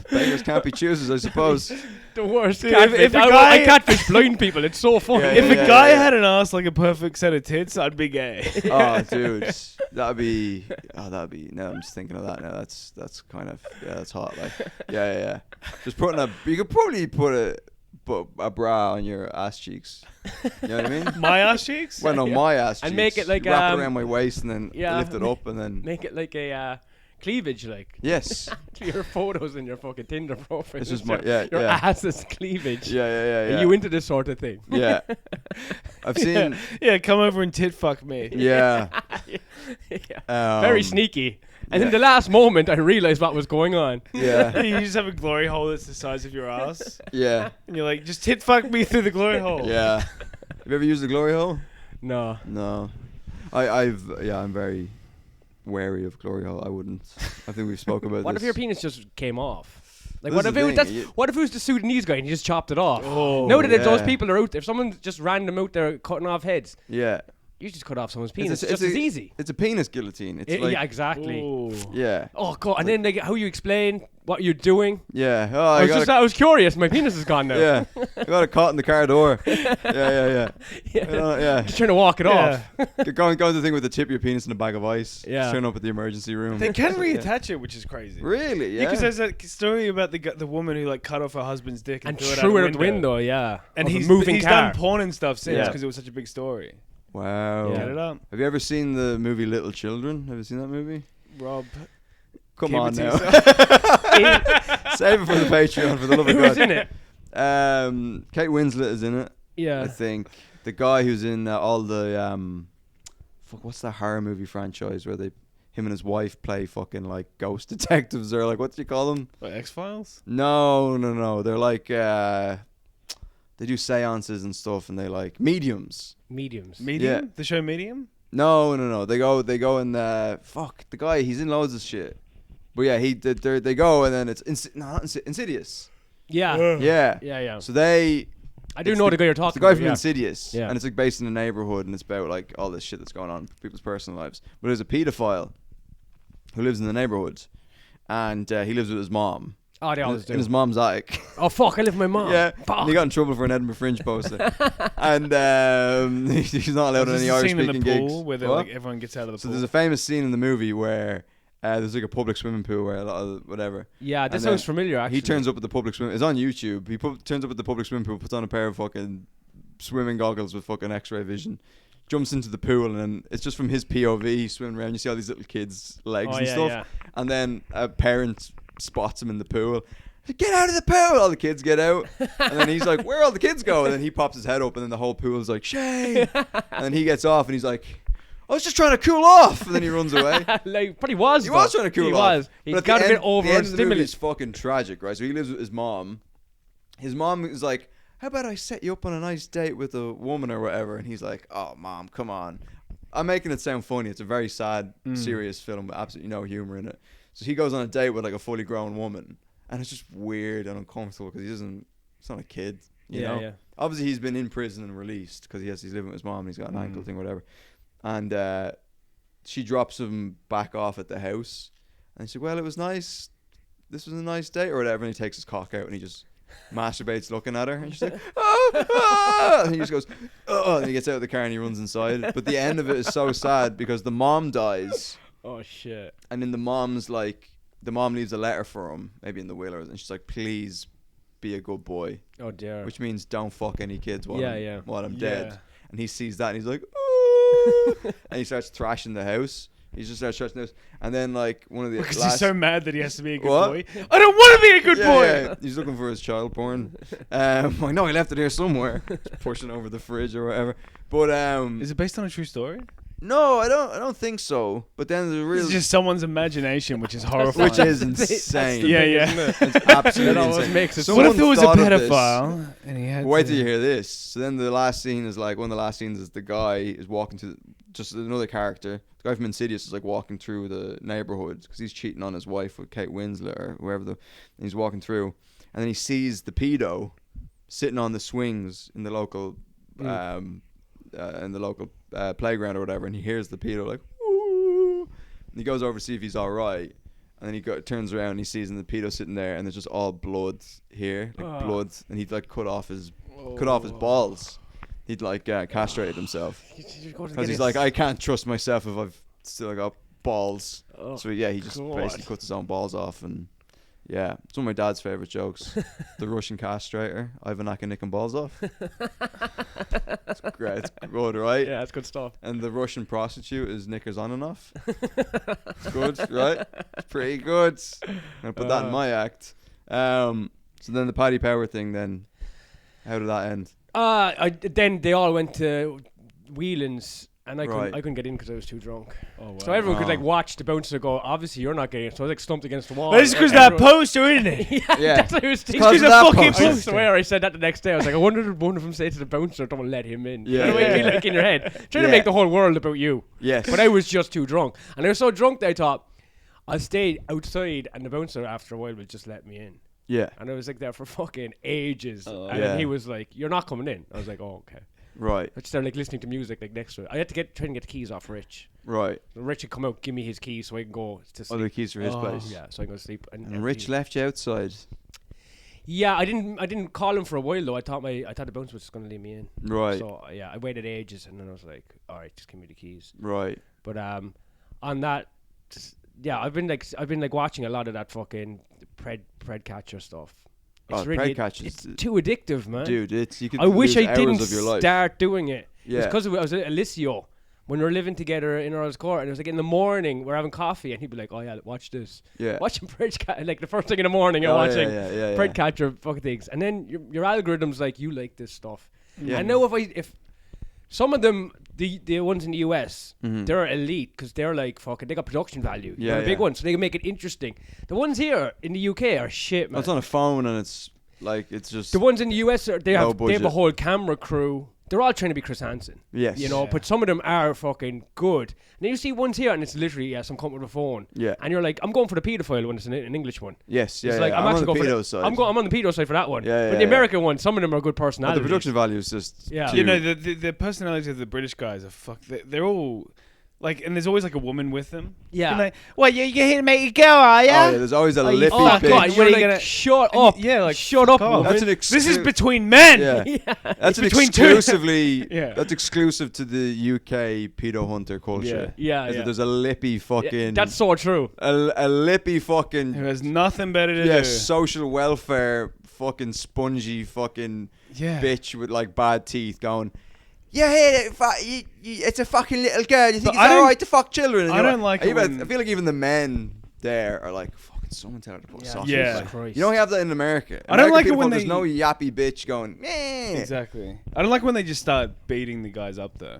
beggars can't be choosers, I suppose. The worst. Dude, Catfish. if a I guy- catfish blind people. It's so funny. Yeah, If yeah. a guy had an ass like a perfect set of tits, I'd be gay. Oh, dude, that'd be. No, I'm just thinking of that now. That's kind of that's hot. Like, yeah. Just putting you could probably put a a bra on your ass cheeks. You know what I mean? My ass cheeks. Well, no, my ass cheeks. And make it like, you wrap it around my waist and then lift it up and then. Make it like a cleavage, like. Yes. To your photos in your fucking Tinder profile. This is your your ass's cleavage. Yeah. Are you into this sort of thing? Yeah. I've seen. Yeah, come over and tit fuck me. Yeah. Very sneaky. And in the last moment, I realized what was going on. Yeah. You just have a glory hole that's the size of your ass, Yeah. and you're like, just tit fuck me through the glory hole. Yeah. Have you ever used the glory hole? No. No. I'm very wary of glory hole. I wouldn't. I think we've spoken about What this. if your penis just came off? Like, This what is if the it was thing, what if it was the Sudanese guy and he just chopped it off? Oh, Nowadays, those yeah. people are out. If someone just random out there cutting off heads, Yeah. you just cut off someone's penis. It's It's just as easy. It's a penis guillotine. It's like Yeah, exactly. Ooh. yeah. Oh god! And then how you explain what you're doing? Yeah. Oh, I was curious. My penis is gone now. yeah. I got a caught in the car door. Yeah. Yeah. Just trying to walk it Yeah. off. Go to the thing with the tip of your penis in a bag of ice. Yeah. Just turn up at the emergency room. They can Yeah. reattach it, which is crazy. Really? Yeah. Because there's that story about the woman who like cut off her husband's dick and, And threw threw it it out the window. Yeah. And Of a he's moving car. done porn and stuff since Yeah. because it was such a big story. Wow. Yeah. Get it up, Have you ever seen the movie Little Children? Have you seen that movie? Rob. Come Keep on it to now. yourself. Save it for the Patreon, for the love of Who was God. in it? Kate Winslet is in it. Yeah. I think the guy who's in all the what's that horror movie franchise where him and his wife play fucking like ghost detectives or like what do you call them? What, X-Files? No. They're like they do seances and stuff and they like mediums. Mediums. Medium? Yeah. The show Medium? No. They go and fuck the guy. He's in loads of shit. But yeah, they go and then it's Insidious. Yeah. Yeah. Yeah. So they. I do it's know the guy you're talking It's the guy about. from Yeah. Insidious, Yeah. and it's like based in a neighborhood, and it's about like all this shit that's going on in people's personal lives. But there's a pedophile who lives in the neighborhood, and he lives with his mom. Oh, they always do. In his mom's attic. Oh fuck! I live with my mom. Yeah, Fuck. and he got in trouble for an Edinburgh Fringe poster, and he's not allowed on There's any a Irish scene in the speaking pool gigs. where What? like everyone gets out of the So pool. there's a famous scene in the movie where there's like a public swimming pool where a lot of whatever. Yeah, this And sounds then familiar. Actually, He turns up at the public swim. It's on YouTube. He turns up at the public swimming pool, puts on a pair of fucking swimming goggles with fucking X-ray vision, jumps into the pool, and then it's just from his POV. He's swimming around. You see all these little kids' legs and stuff, Yeah. and then a parent spots him in the pool. Get out of the pool! All the kids get out, and then he's like, "Where all the kids go?" And then he pops his head up, and then the whole pool's like, "Shame!" And then he gets off, and he's like, "I was just trying to cool off," and then he runs away. Like, but he was. He though. was trying to cool He off. was. He But at got the a bit end- the end of the movie overstimulated. is fucking tragic, right? So he lives with his mom. His mom is like, "How about I set you up on a nice date with a woman or whatever?" And he's like, "Oh, mom, come on." I'm making it sound funny. It's a very sad, serious film with absolutely no humor in it. So he goes on a date with like a fully grown woman, and it's just weird and uncomfortable because he's not a kid, you know. Yeah. Obviously, he's been in prison and released because he's living with his mom and he's got an ankle thing, whatever. And she drops him back off at the house, and she's like, "Well, it was nice. This was a nice date or whatever." And he takes his cock out and he just masturbates looking at her, and she's like, "Ah!" And he just goes, "Oh!" And he gets out of the car and he runs inside. But the end of it is so sad because the mom dies, Oh shit. and then the mom leaves a letter for him, maybe in the will, and she's like, "Please be a good boy," Oh dear. which means don't fuck any kids while I'm dead. Yeah. And he sees that and he's like, "Ooh!" And he starts thrashing the house. He just starts thrashing the house, and then like one of the Because last he's so mad that he has to be a good What? boy. I don't want to be a good boy. Yeah, he's looking for his child porn. I know he left it here somewhere, pushing over the fridge or whatever. But Is it based on a true story? no, I don't think so. But then there's a real, It's just someone's imagination, which is horrifying. which is That's the insane. Yeah, thing, yeah. isn't it? It's absolutely That always insane. makes it. What if there was a Someone thought of this. pedophile and he had Wait to... till you hear this. So then the last scene is like one of the last scenes is the guy is walking to just another character. The guy from Insidious is like walking through the neighborhood because he's cheating on his wife with Kate Winslet or whoever. And he's walking through, and then he sees the pedo sitting on the swings in the local playground or whatever, and he hears the pedo like, "Ooh," and he goes over to see if he's all right. And then he turns around and he sees the pedo sitting there, and there's just all blood here, like blood. And he'd like cut off his balls. He'd like castrated himself because he's like, "I can't trust myself if I've still got balls." Oh, So yeah, he just God. basically cuts his own balls off, and Yeah, it's one of my dad's favorite jokes. The Russian castrator, Ivanaka nicking balls off. It's great. It's good, right? Yeah, that's good stuff. And the Russian prostitute is knickers on and off. It's good, right? It's pretty good. I'm gonna put that in my act. So then the Paddy Power thing. Then, how did that end? Then they all went to Whelan's. And I Right. couldn't get in because I was too drunk. Oh, wow. So everyone could Oh. like watch the bouncer go, obviously you're not getting it. So I was like slumped against the wall. That's because Like, that everyone- poster, isn't it? Yeah, that's what I was thinking. 'cause Because of a that fucking poster. I poster. swear I said that the next day. I was like, I wonder if one of them say to the bouncer, don't let him in. Yeah, You know what I yeah, mean? yeah. Like in your head. Trying to Yeah. make the whole world about you. Yes. But I was just too drunk. And I was so drunk that I thought, I'll stay outside and the bouncer after a while would just let me in. Yeah. And I was like there for fucking ages. Oh. And Yeah. then he was like, you're not coming in. I was like, oh, okay. Right. I just started like listening to music like next to it. I had to try and get the keys off Rich. Right. Rich would come out, give me his keys so I can go to Oh, sleep. the keys for his Oh. place. Yeah, so I can go to sleep. And Rich left you outside. Yeah, I didn't call him for a while though. I thought the bouncer was just gonna leave me in. Right. So yeah, I waited ages and then I was like, all right, just give me the keys. Right. But on that, yeah, I've been like watching a lot of that fucking pred catcher stuff. Oh, really, Predcatcher it's is- too addictive, man. Dude, you could I wish lose I hours didn't of your life. start doing it. Yeah. It's because I was at Alicio when we were living together in Earl's Court, and it was like in the morning we're having coffee, and he'd be like, "Oh yeah, watch this." Yeah. Watching Predcatcher, like the first thing in the morning, you're Oh, watching yeah. Predcatcher fucking things, and then your algorithm's like, "You like this stuff." Yeah. I know if some of them, the ones in the US, Mhm. they're elite because they're like fucking, they got production value. Yeah, They're the big yeah. ones, so they can make it interesting. The ones here in the UK are shit, man. It's on a phone and it's like it's just The ones in the US they Low have a budget. whole camera crew. They're all trying to be Chris Hansen. yes. You know, Yeah. but some of them are fucking good. And then you see ones here and it's literally some cunt with a phone. Yeah. And you're like, I'm going for the paedophile one, it's an English one. Yes. Yeah. It's like yeah. I'm on actually the going for pedo the, side. I'm on the pedo side for that one. Yeah, But yeah, the yeah. American one, some of them are good But personalities. the production value is just Yeah. too- You know, the personalities of the British guys are they're all like, and there's always like a woman with them. Yeah. You're like, what, you're here to make a girl, are ya? Oh yeah, there's always a you lippy Oh fuck bitch. God, When you're are you like, gonna- shut and up. yeah, like, shut up, fuck off. woman. That's an This is exclu- between men. Yeah. That's an between two- exclusively. Yeah. That's exclusive to the UK pedo hunter culture. Yeah, Is that yeah. there's a lippy fucking. Yeah, that's so true. a lippy fucking. Who has nothing better to Yeah, do. social welfare fucking spongy fucking Yeah. bitch with like bad teeth going. Yeah, hey, it's a fucking little girl. You think But it's I don't- alright to fuck children? And I you're don't like are you it about- when- I feel like even the men there are like, fucking someone tell her to put socks. Yeah. on. Christ. You don't have that in America. I don't American like it people, when there's they- no yappy bitch going. Meh. Exactly. I don't like when they just start beating the guys up though.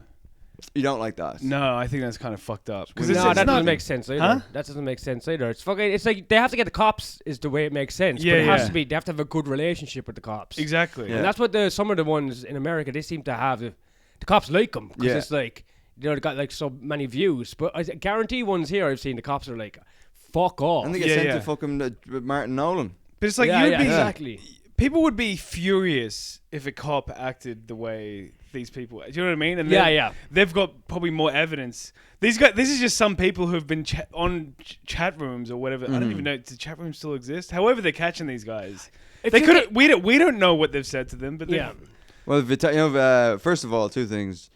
You don't like that. No, I think that's kind of fucked up. Because No, it's that not. doesn't make sense either. Huh? That doesn't make sense either. It's fucking. It's like they have to get the cops. Is the way it makes sense. Yeah, but it has yeah. to be. They have to have a good relationship with the cops. Exactly. Yeah. And that's what some of the ones in America they seem to have. The cops like them because Yeah. it's like they got like so many views. But I guarantee ones here I've seen the cops are like, fuck off. And they get Yeah, sent yeah. to fucking with Martin Nolan. But it's like yeah, you'd yeah, be exactly. people would be furious if a cop acted the way these people. Do you know what I mean? And Yeah, they've- yeah. They've got probably more evidence. These guys. This is just some people who have been on chat rooms or whatever. I don't even know. Do chat rooms still exist? However, they're catching these guys. If They you could. We don't know what they've said to them. But Yeah. Well, first of all, two things.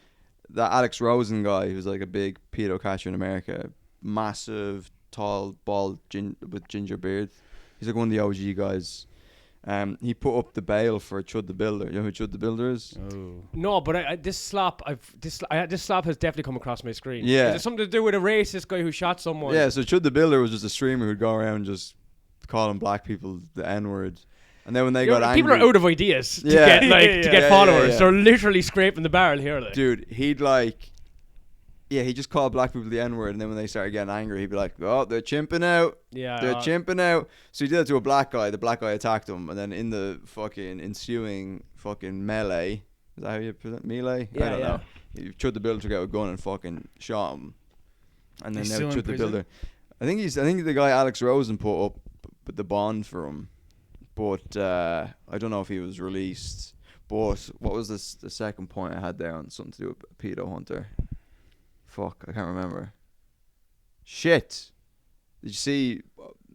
That Alex Rosen guy, who's like a big pedo catcher in America, massive, tall, bald, with ginger beard. He's like one of the OG guys. He put up the bail for Chud the Builder. You know who Chud the Builder is? Oh. No, but this slap has definitely come across my screen. Yeah. Is it something to do with a racist guy who shot someone? Yeah, so Chud the Builder was just a streamer who'd go around just calling black people the N-word. And then when they got angry... People are out of ideas to Yeah. get like to get Yeah, followers. yeah. They're literally scraping the barrel here. Like. Dude, he'd like... Yeah, he just called black people the N-word, and then when they started getting angry, he'd be like, oh, they're chimping out. Yeah, They're chimping out. So he did it to a black guy. The black guy attacked him, and then in the fucking ensuing fucking melee... Is that how you present melee? I Yeah, don't yeah. know. He Chud the Builder took out a gun and fucking shot him. And then He's now still in Chud the prison? Builder... I think the guy Alex Rosen put up the bond for him. But I don't know if he was released. But what was the second point I had there on something to do with a pedo hunter? Fuck, I can't remember. Shit. Did you see?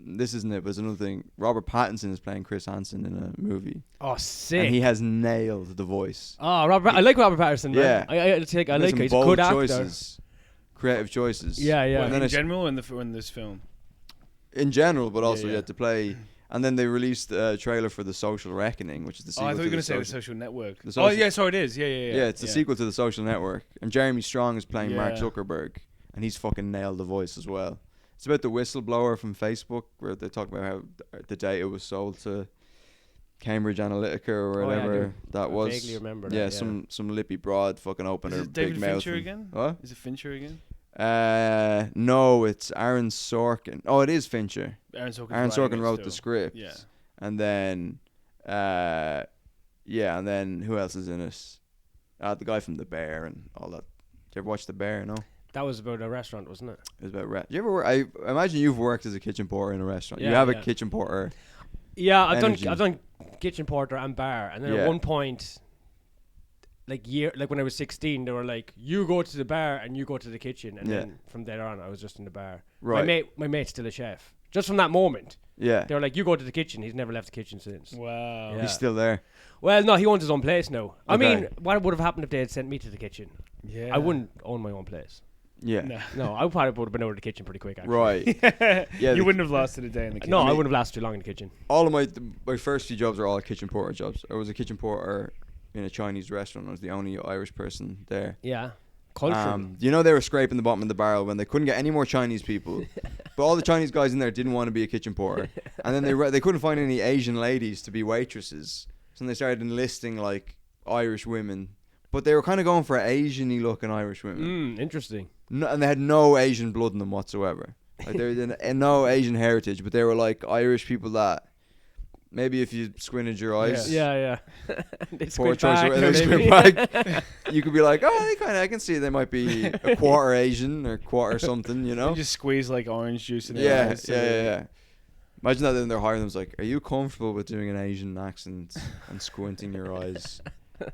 This isn't it, but it's another thing. Robert Pattinson is playing Chris Hansen in a movie, Oh, sick. and he has nailed the voice. Oh, I like Robert Patterson. Man. Yeah. I Made like some him. He's a bold good actor. choices, creative choices. Yeah, yeah. What, And then in it's- general, in this film. in general, but also yeah. you had to play. And then they released a trailer for The Social Reckoning, which is the sequel I thought you were to going to say The Social... Social Network. The Social- Oh, yeah, so it is. Yeah. Yeah, it's the sequel to The Social Network. And Jeremy Strong is playing Mark Yeah. Zuckerberg. And he's fucking nailed the voice as well. It's about the whistleblower from Facebook, where they talk about how the data was sold to Cambridge Analytica or Oh, yeah, I whatever do. that I was. vaguely remember that, yeah, yeah. some lippy broad fucking open Is her it big David mouth. Fincher and- again? What? Is it Fincher again? No, it's Aaron Sorkin. Oh, it is Fincher. Aaron Sorkin. Aaron Sorkin wrote the script. Yeah. And then, and then who else is in it? The guy from The Bear and all that. Did you ever watch The Bear? No. That was about a restaurant, wasn't it? It was about you ever work? I imagine you've worked as a kitchen porter in a restaurant. You Yeah, have a yeah. kitchen porter. Yeah, Energy. I've done kitchen porter and bar, and then Yeah. at one point, like when I was 16, they were like, "You go to the bar and you go to the kitchen," and Yeah. then from there on, I was just in the bar. Right. My mate's still a chef. Just from that moment, Yeah. they were like, "You go to the kitchen." He's never left the kitchen since. Wow. Yeah. He's still there. Well, no, he owns his own place now. I Okay. mean, what would have happened if they had sent me to the kitchen? Yeah. I wouldn't own my own place. Yeah. No. No, I probably would have been out of the kitchen pretty quick. Actually. Right. Yeah, you the- wouldn't have lasted a day in the kitchen. No, I wouldn't have lasted too long in the kitchen. All of my first few jobs are all kitchen porter jobs. I was a kitchen porter in a Chinese restaurant. I was the only Irish person there. Yeah, culture. You know, they were scraping the bottom of the barrel when they couldn't get any more Chinese people. But all the Chinese guys in there didn't want to be a kitchen porter, and then they couldn't find any Asian ladies to be waitresses, so they started enlisting like Irish women. But they were kind of going for Asian-y looking Irish women. Interesting. No, and they had no Asian blood in them whatsoever. Like they were no Asian heritage, but they were like Irish people that maybe if you squinted your eyes, Yeah. They poor squint choice back, of- they maybe. squint back, you could be like, oh, I can see they might be a quarter Asian or quarter something, you know? You just squeeze like orange juice in their Yeah, eyes. yeah. Imagine that then they're hiring them. It's like, are you comfortable with doing an Asian accent and squinting your eyes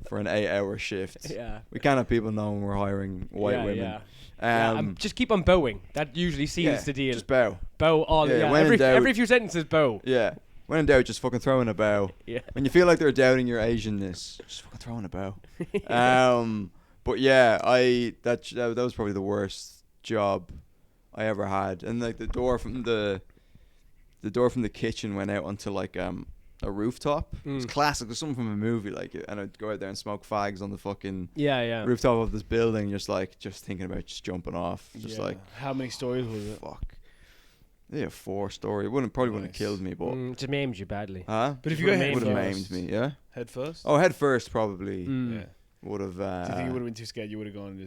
for an 8-hour shift? Yeah. We can't have people knowing we're hiring white women. Yeah. Yeah, just keep on bowing. That usually seals the deal. Just bow. Bow all. Yeah, Yeah, when in doubt- every few sentences, bow. Yeah. When in doubt, just fucking throw in a bow. Yeah. When you feel like they're doubting your Asianness, just fucking throw in a bow. But yeah, that was probably the worst job I ever had. And like the door from the kitchen went out onto like a rooftop. It was classic. There's something from a movie like it, and I'd go out there and smoke fags on the fucking Yeah. rooftop of this building, just thinking about just jumping off, just Yeah. like How many stories was it? fuck. Yeah, 4-story. It probably wouldn't have Nice. killed me, but It maimed you badly. huh? But if you Would've go head would have first, maimed me, yeah. head first. Oh, head first probably Yeah. would have. Do you think you would have been too scared? You would have gone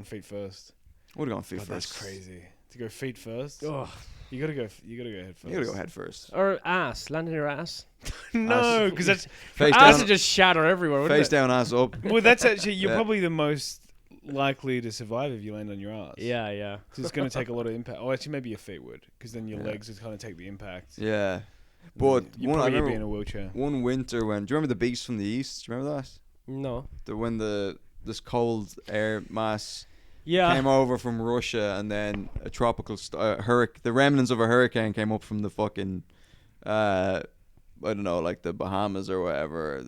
feet first. Would have gone feet God, first. that's crazy. To go feet first. Ugh. You gotta go head first. You gotta go head first. Or ass, land in your ass. No, because that's Face Ass down, would just shatter everywhere. Wouldn't face it? down, ass up. well, that's actually you're Yeah. probably the most likely to survive if you land on your ass. Yeah. because it's gonna take a lot of impact. Oh, actually, maybe your feet would, because then your Yeah. legs would kind of take the impact. Yeah, And but then you one I probably be remember in a wheelchair. one winter when. Do you remember the Beast from the East? Do you remember that? No. When this cold air mass Yeah. came over from Russia, and then a tropical the remnants of a hurricane came up from the fucking I don't know, like the Bahamas or whatever,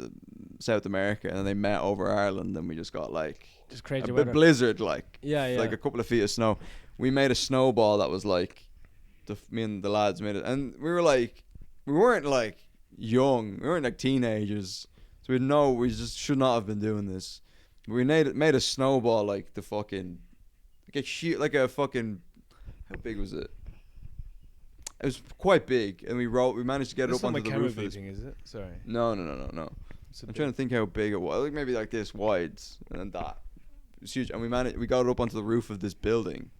South America, and then they met over Ireland, and we just got like Just crazy a weather. blizzard, like Yeah. like a couple of feet of snow. We made a snowball that was like me and the lads made it, and we weren't like young, we weren't like teenagers, so we just should not have been doing this. We made a snowball like the fucking like a fucking, how big was it? It was quite big, and we managed to get That's it not up my onto the camera roof of this. beeping, is it? Sorry. No. It's a I'm bit- trying to think how big it was. Like maybe like this wide, and then that. It was huge, and we got it up onto the roof of this building.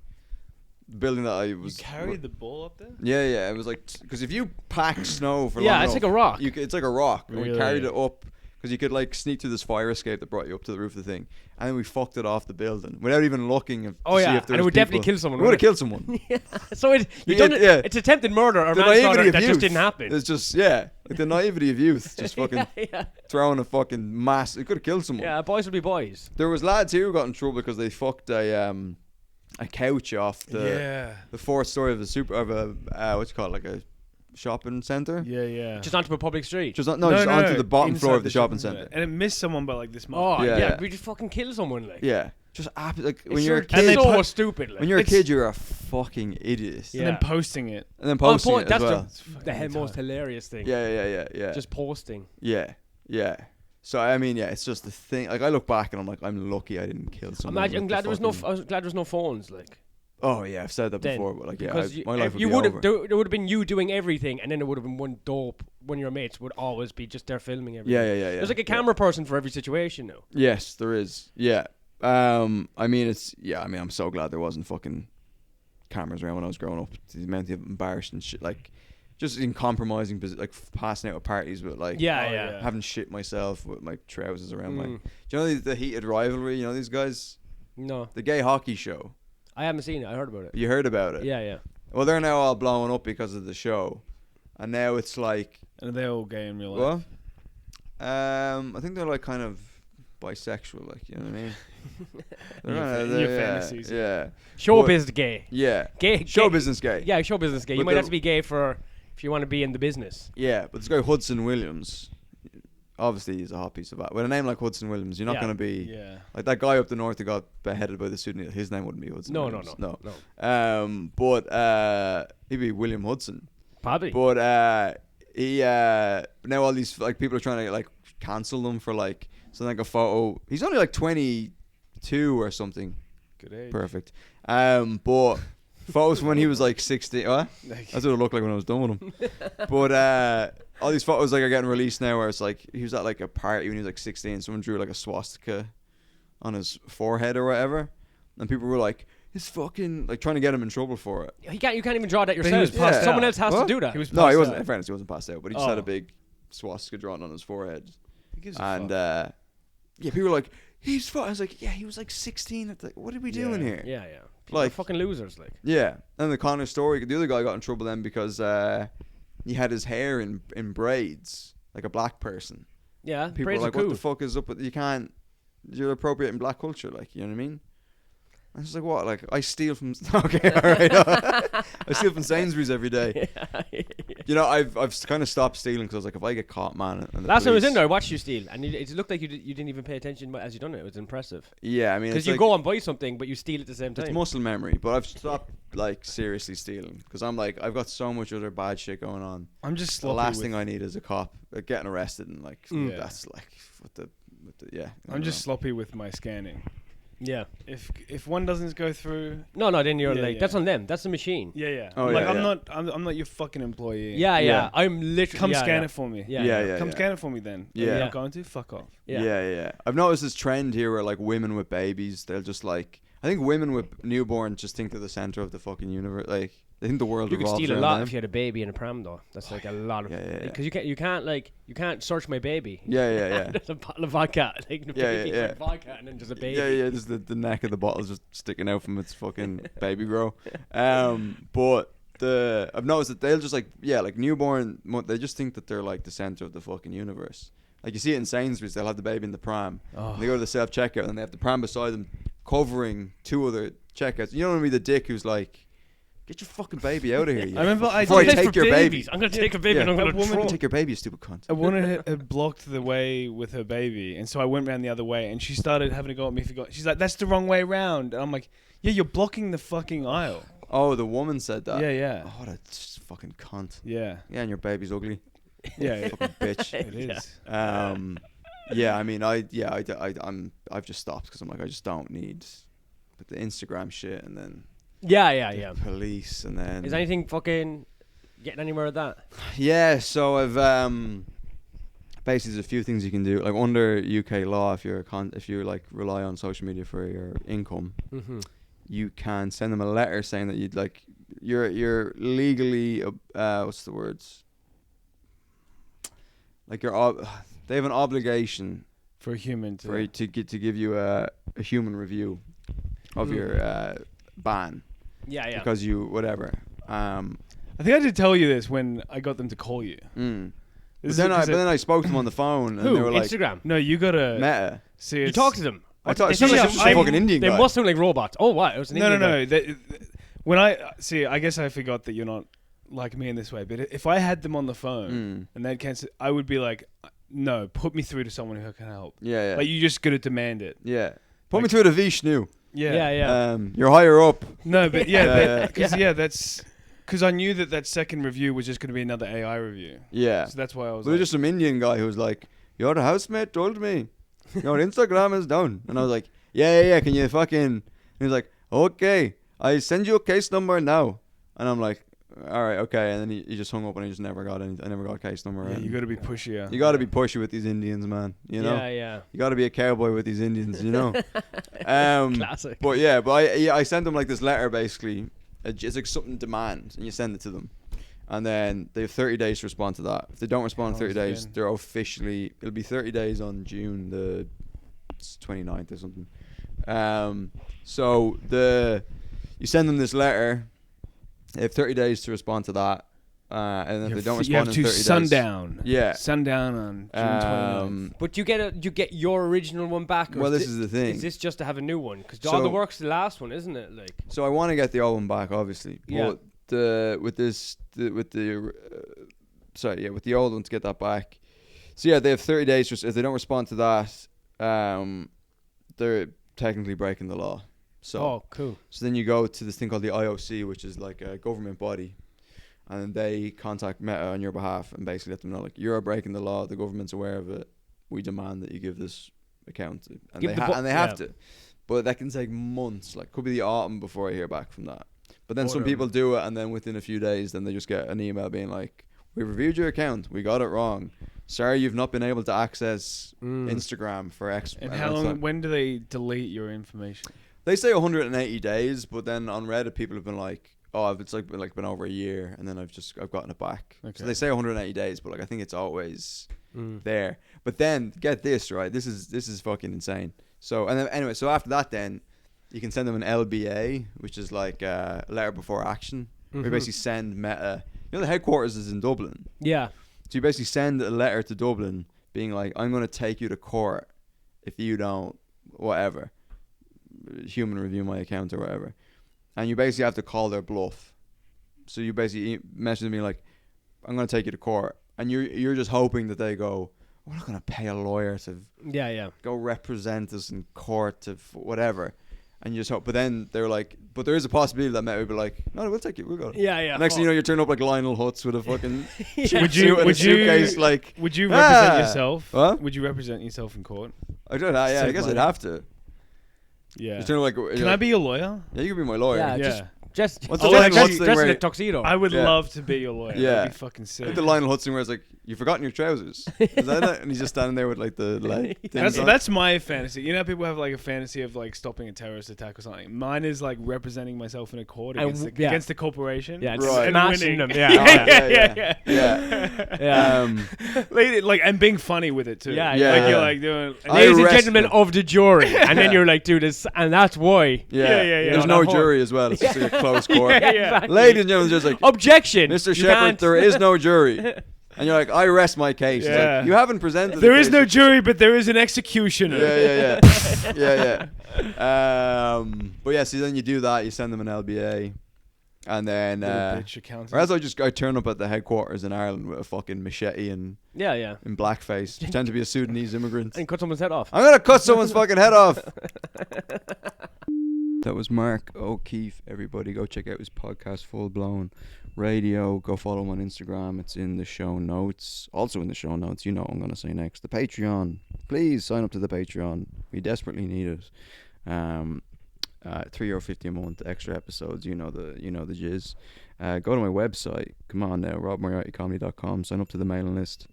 The building that I You was. carried the ball up there? Yeah. It was like because if you pack snow for Yeah, long it's enough, like a rock. It's like a rock. And we Really? carried it up because you could like sneak through this fire escape that brought you up to the roof of the thing, and then we fucked it off the building without even looking. To Oh see yeah, if there and it was would definitely people. kill someone. It would have wouldn't killed someone. it? So you Yeah, done it. yeah. It's attempted murder or The manslaughter naivety of that youth. just didn't happen. It's just like the naivety of youth, just fucking yeah. throwing a fucking mass. It could have killed someone. Yeah, boys will be boys. There was lads here who got in trouble because they fucked a couch off the fourth story of a what's it called, like a shopping center. Yeah. Just onto a public street. Just onto the bottom floor inside of the shopping center. And it missed someone by like this much. Oh Yeah, yeah, yeah. we just fucking kill someone like. Yeah, Just like when It's you're a so- and kid. so stupid. Like. When you're a kid, you're a fucking idiot. Yeah. And then posting it. And then posting it as that's well. the most hilarious thing. Yeah. Just posting. Yeah. So I mean, yeah, it's just the thing. Like I look back and I'm like, I'm lucky I didn't kill someone. I'm with glad the there was no. fucking- I was glad there was no phones. Like. Oh yeah, I've said that Then, before, but like, yeah, because my life would you be would over. have there would have been you doing everything, and then there would have been one dope. One of your mates would always be just there filming everything. Yeah. There's like a camera person for every situation now. Yes, there is. Yeah. I mean, I'm so glad there wasn't fucking cameras around when I was growing up. The amount of embarrassing shit, like just in compromising, like passing out at parties with like, Yeah. having shit myself with my trousers around. Mm. Like, do you know the heated rivalry? You know these guys, No, the gay hockey show. I haven't seen it. I heard about it. You heard about it? Yeah. Well, they're now all blowing up because of the show, and now it's like, And they're all gay in real what? life. I think they're like kind of bisexual, like, you know what I mean? Your fantasies. Yeah. Showbiz gay. Yeah. Gay. Show gay. business gay. Yeah, show business gay. You But might the- have to be gay for if you want to be in the business. Yeah, but this guy Hudson Williams, obviously he's a hot piece of art. With a name like Hudson Williams, you're not Yeah. going to be Yeah. like that guy up the north who got beheaded by the student. His name wouldn't be Hudson. No. Williams. But he'd be William Hudson. Probably. But he now all these like people are trying to like cancel them for like something like a photo. He's only like 22 or something. Good age. Perfect. But photos from when he was like 16. What? That's what it looked like when I was done with him. But all these photos like are getting released now where it's like he was at like a party when he was like 16. Someone drew like a swastika on his forehead or whatever, and people were like, "He's fucking like trying to get him in trouble for it." You can't even draw that he was yourself. passed Someone out. else has What? to do that. He was No, he passed wasn't. out. In fairness, he wasn't passed out, but he just had a Oh. big swastika drawn on his forehead. Who gives a And fuck? yeah, people were like, "He's fine." I was like, "Yeah, he was like 16 at the. What are we doing here?" Yeah. People are Like- fucking losers. Like. Yeah, and the Connor story, the other guy got in trouble then because he had his hair in braids, like a black person. Yeah. People braids were are like, cool. "What the fuck is up with you? Can't. You're appropriate in black culture, like, you know what I mean?" I was like, "What? Like, I steal from okay, all right, I steal from Sainsbury's every day." You know, I've kind of stopped stealing because I was like, if I get caught, man. And the Last time I was in police- there, I watched you steal, and it looked like you didn't even pay attention as you done it. It was impressive. Yeah, I mean, Because it's you like, go and buy something, but you steal at the same it's time. muscle memory, but I've stopped like seriously stealing because I'm like, I've got so much other bad shit going on. I'm just The sloppy last with, thing I need is a cop getting arrested and like Yeah. that's like with the yeah. I I'm don't just know. sloppy with my scanning. Yeah. If one doesn't go through, No, then you're Yeah, like, yeah. that's on them. That's the machine. yeah. Oh, like yeah, I'm not your fucking employee. Yeah. Yeah. I'm literally. Come yeah, scan yeah. it for me. Yeah. Come scan it for me then. Yeah. You're Yeah. not going to? Fuck off. Yeah. I've noticed this trend here where like women with babies, they'll just like I think women with newborns just think they're the center of the fucking universe. Like they think the world You could revolves steal a around lot them. if you had a baby in a pram, though. That's like a lot of. Yeah. Because you can't search my baby. Yeah. There's a bottle of vodka, like the Yeah, baby's yeah. like vodka, and then there's a baby. Yeah. Just the neck of the bottle is just sticking out from its fucking baby grow. But I've noticed that they'll just like newborn. They just think that they're like the center of the fucking universe. Like you see it in Sainsbury's, they'll have the baby in the pram. Oh. And they go to the self checkout and they have the pram beside them, covering two other checkouts. You don't want to be the dick who's like, "Get your fucking baby out of here." You I remember I Before I did- take your baby. I'm gonna take a baby and I'm A gonna woman throw. Take your baby, you stupid cunt. A woman had blocked the way with her baby, and so I went round the other way, and she started having a go at me. She's like, "That's the wrong way round," and I'm like, "Yeah, you're blocking the fucking aisle." Oh, the woman said that. Yeah. Oh, that's fucking cunt. Yeah. Yeah, and your baby's ugly. Yeah. Fucking bitch. It is. Yeah, I mean, I've just stopped because I'm like, I just don't need the Instagram shit and then Yeah. police and then Is anything fucking getting anywhere with that? yeah. So I've basically there's a few things you can do like under UK law if you like rely on social media for your income, Mm-hmm. you can send them a letter saying that you'd like you're legally what's the words like they have an obligation For a human to. to give you a human review of your ban Yeah. because you whatever. I think I did tell you this when I got them to call you. But This then is I spoke to them on the phone and Who? they were like Instagram. No, you gotta Meta. see. You It's- talk to them. I thought They it sounded sound like like some fucking Indian They guy. must sound like robots. Oh, what? It was an No, Indian guy. When I see, I guess I forgot that you're not like me in this way. But if I had them on the phone and they'd cancel, I would be like, "No, put me through to someone who can help." Yeah. Like you just gotta demand it. Yeah. Put me through the Vishnu. Yeah. You're higher up. No, but Yeah. that's because I knew that second review was just going to be another AI review. Yeah. So that's why I was. But there's just some Indian guy who was like, your housemate told me your Instagram is down. And I was like, yeah. Can you fucking... And he was like, okay, I send you a case number now. And I'm like, all right, okay. And then he just hung up and I never got a case number. Yeah, you got to be pushy. You got to be pushy with these Indians, man. You know? Yeah. You got to be a cowboy with these Indians, you know? Classic. But I sent them like this letter basically. It's like something demand and you send it to them. And then they have 30 days to respond to that. If they don't respond in 30 days, they're officially... It'll be 30 days on June the 29th or something. So you send them this letter. They have 30 days to respond to that. And if they don't respond in 30 days... sundown. Yeah. Sundown on June 29th. But you get your original one back? Or Well, this is the thing. Is this just to have a new one? Because all the work's the last one, isn't it? Like. So I want to get the old one back, obviously. Yeah. But with the old one to get that back. So yeah, they have 30 days. If they don't respond to that, they're technically breaking the law. So cool. So then you go to this thing called the IOC, which is like a government body, and they contact Meta on your behalf and basically let them know like you're breaking the law. The government's aware of it. We demand that you give this account, and they have to. But that can take months. Like could be the autumn before I hear back from that. But then some people do it, and then within a few days, then they just get an email being like, "We reviewed your account. We got it wrong. Sorry, you've not been able to access Instagram for X." And how long? When do they delete your information? They say 180 days, but then on Reddit, people have been like, "Oh, it's like been over a year, and then I've gotten it back." Okay. So they say 180 days, but like I think it's always there. But then get this right. This is fucking insane. So and then anyway, so after that, then you can send them an LBA, which is like a letter before action. Where you basically send Meta. You know, the headquarters is in Dublin. Yeah. So you basically send a letter to Dublin being like, I'm going to take you to court if you don't, whatever, human review my account or whatever. And you basically have to call their bluff. So you basically message me like, I'm going to take you to court. And you're just hoping that they go, we're not going to pay a lawyer to go represent us in court to whatever. And you just hope, but then they're like, but there is a possibility that Meta would be like, no, we'll take it, we'll go. Yeah. Next thing you know, you turn up like Lionel Hutz with a fucking suitcase, like. Would you represent yourself? What? Would you represent yourself in court? I don't know. Yeah, I guess I'd have to. Yeah. You turn up like. Can I be your lawyer? Yeah, you can be my lawyer. Yeah. Just what's the Lionel Hutz thing dress where in a tuxedo. I would love to be your lawyer. Yeah. That'd be fucking sick. Like the Lionel Hutz thing where it's like, you've forgotten your trousers. Is that it? And he's just standing there with like the leg. That's my fantasy. You know how people have like a fantasy of like stopping a terrorist attack or something. Mine is like representing myself in a court against the corporation. Yeah, right. Smashing them. Yeah. Like and being funny with it too. Yeah. Like you're like doing. Ladies and gentlemen of the jury, and then you're like, dude, this, and that's why. Yeah. There's no jury as well. It's just like a closed court. Exactly. Ladies and gentlemen, just like objection, Mr. Shepherd, there is no jury. And you're like, I rest my case. Yeah. Like, you haven't presented. There is no jury, but there is an executioner. Yeah. But yeah, so then you do that. You send them an LBA, and then or else I turn up at the headquarters in Ireland with a fucking machete and in blackface, pretend to be a Sudanese immigrant, and cut someone's head off. I'm gonna cut someone's fucking head off. That was Mark O'Keefe. Everybody go check out his podcast, Full Blown Radio. Go follow him on Instagram. It's in the show notes. Also in the show notes, you know what I'm going to say next. The Patreon. Please sign up to the Patreon. We desperately need it. €3.50 a month, extra episodes. You know the jizz. Go to my website. Come on now, robmoriartycomedy.com. Sign up to the mailing list.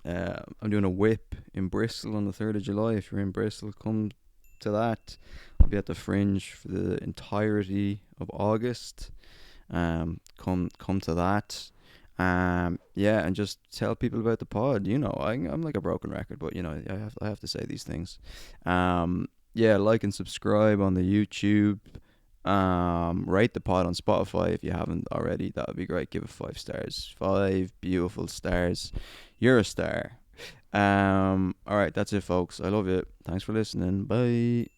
I'm doing a whip in Bristol on the 3rd of July. If you're in Bristol, come to that. I'll be at the Fringe for the entirety of August. Come to that. And just tell people about the pod. You know, I'm like a broken record, but you know, I have to say these things. Like and subscribe on the YouTube. Rate the pod on Spotify if you haven't already. That would be great. Give it 5 stars. 5 beautiful stars. You're a star. All right, that's it, folks. I love you. Thanks for listening. Bye.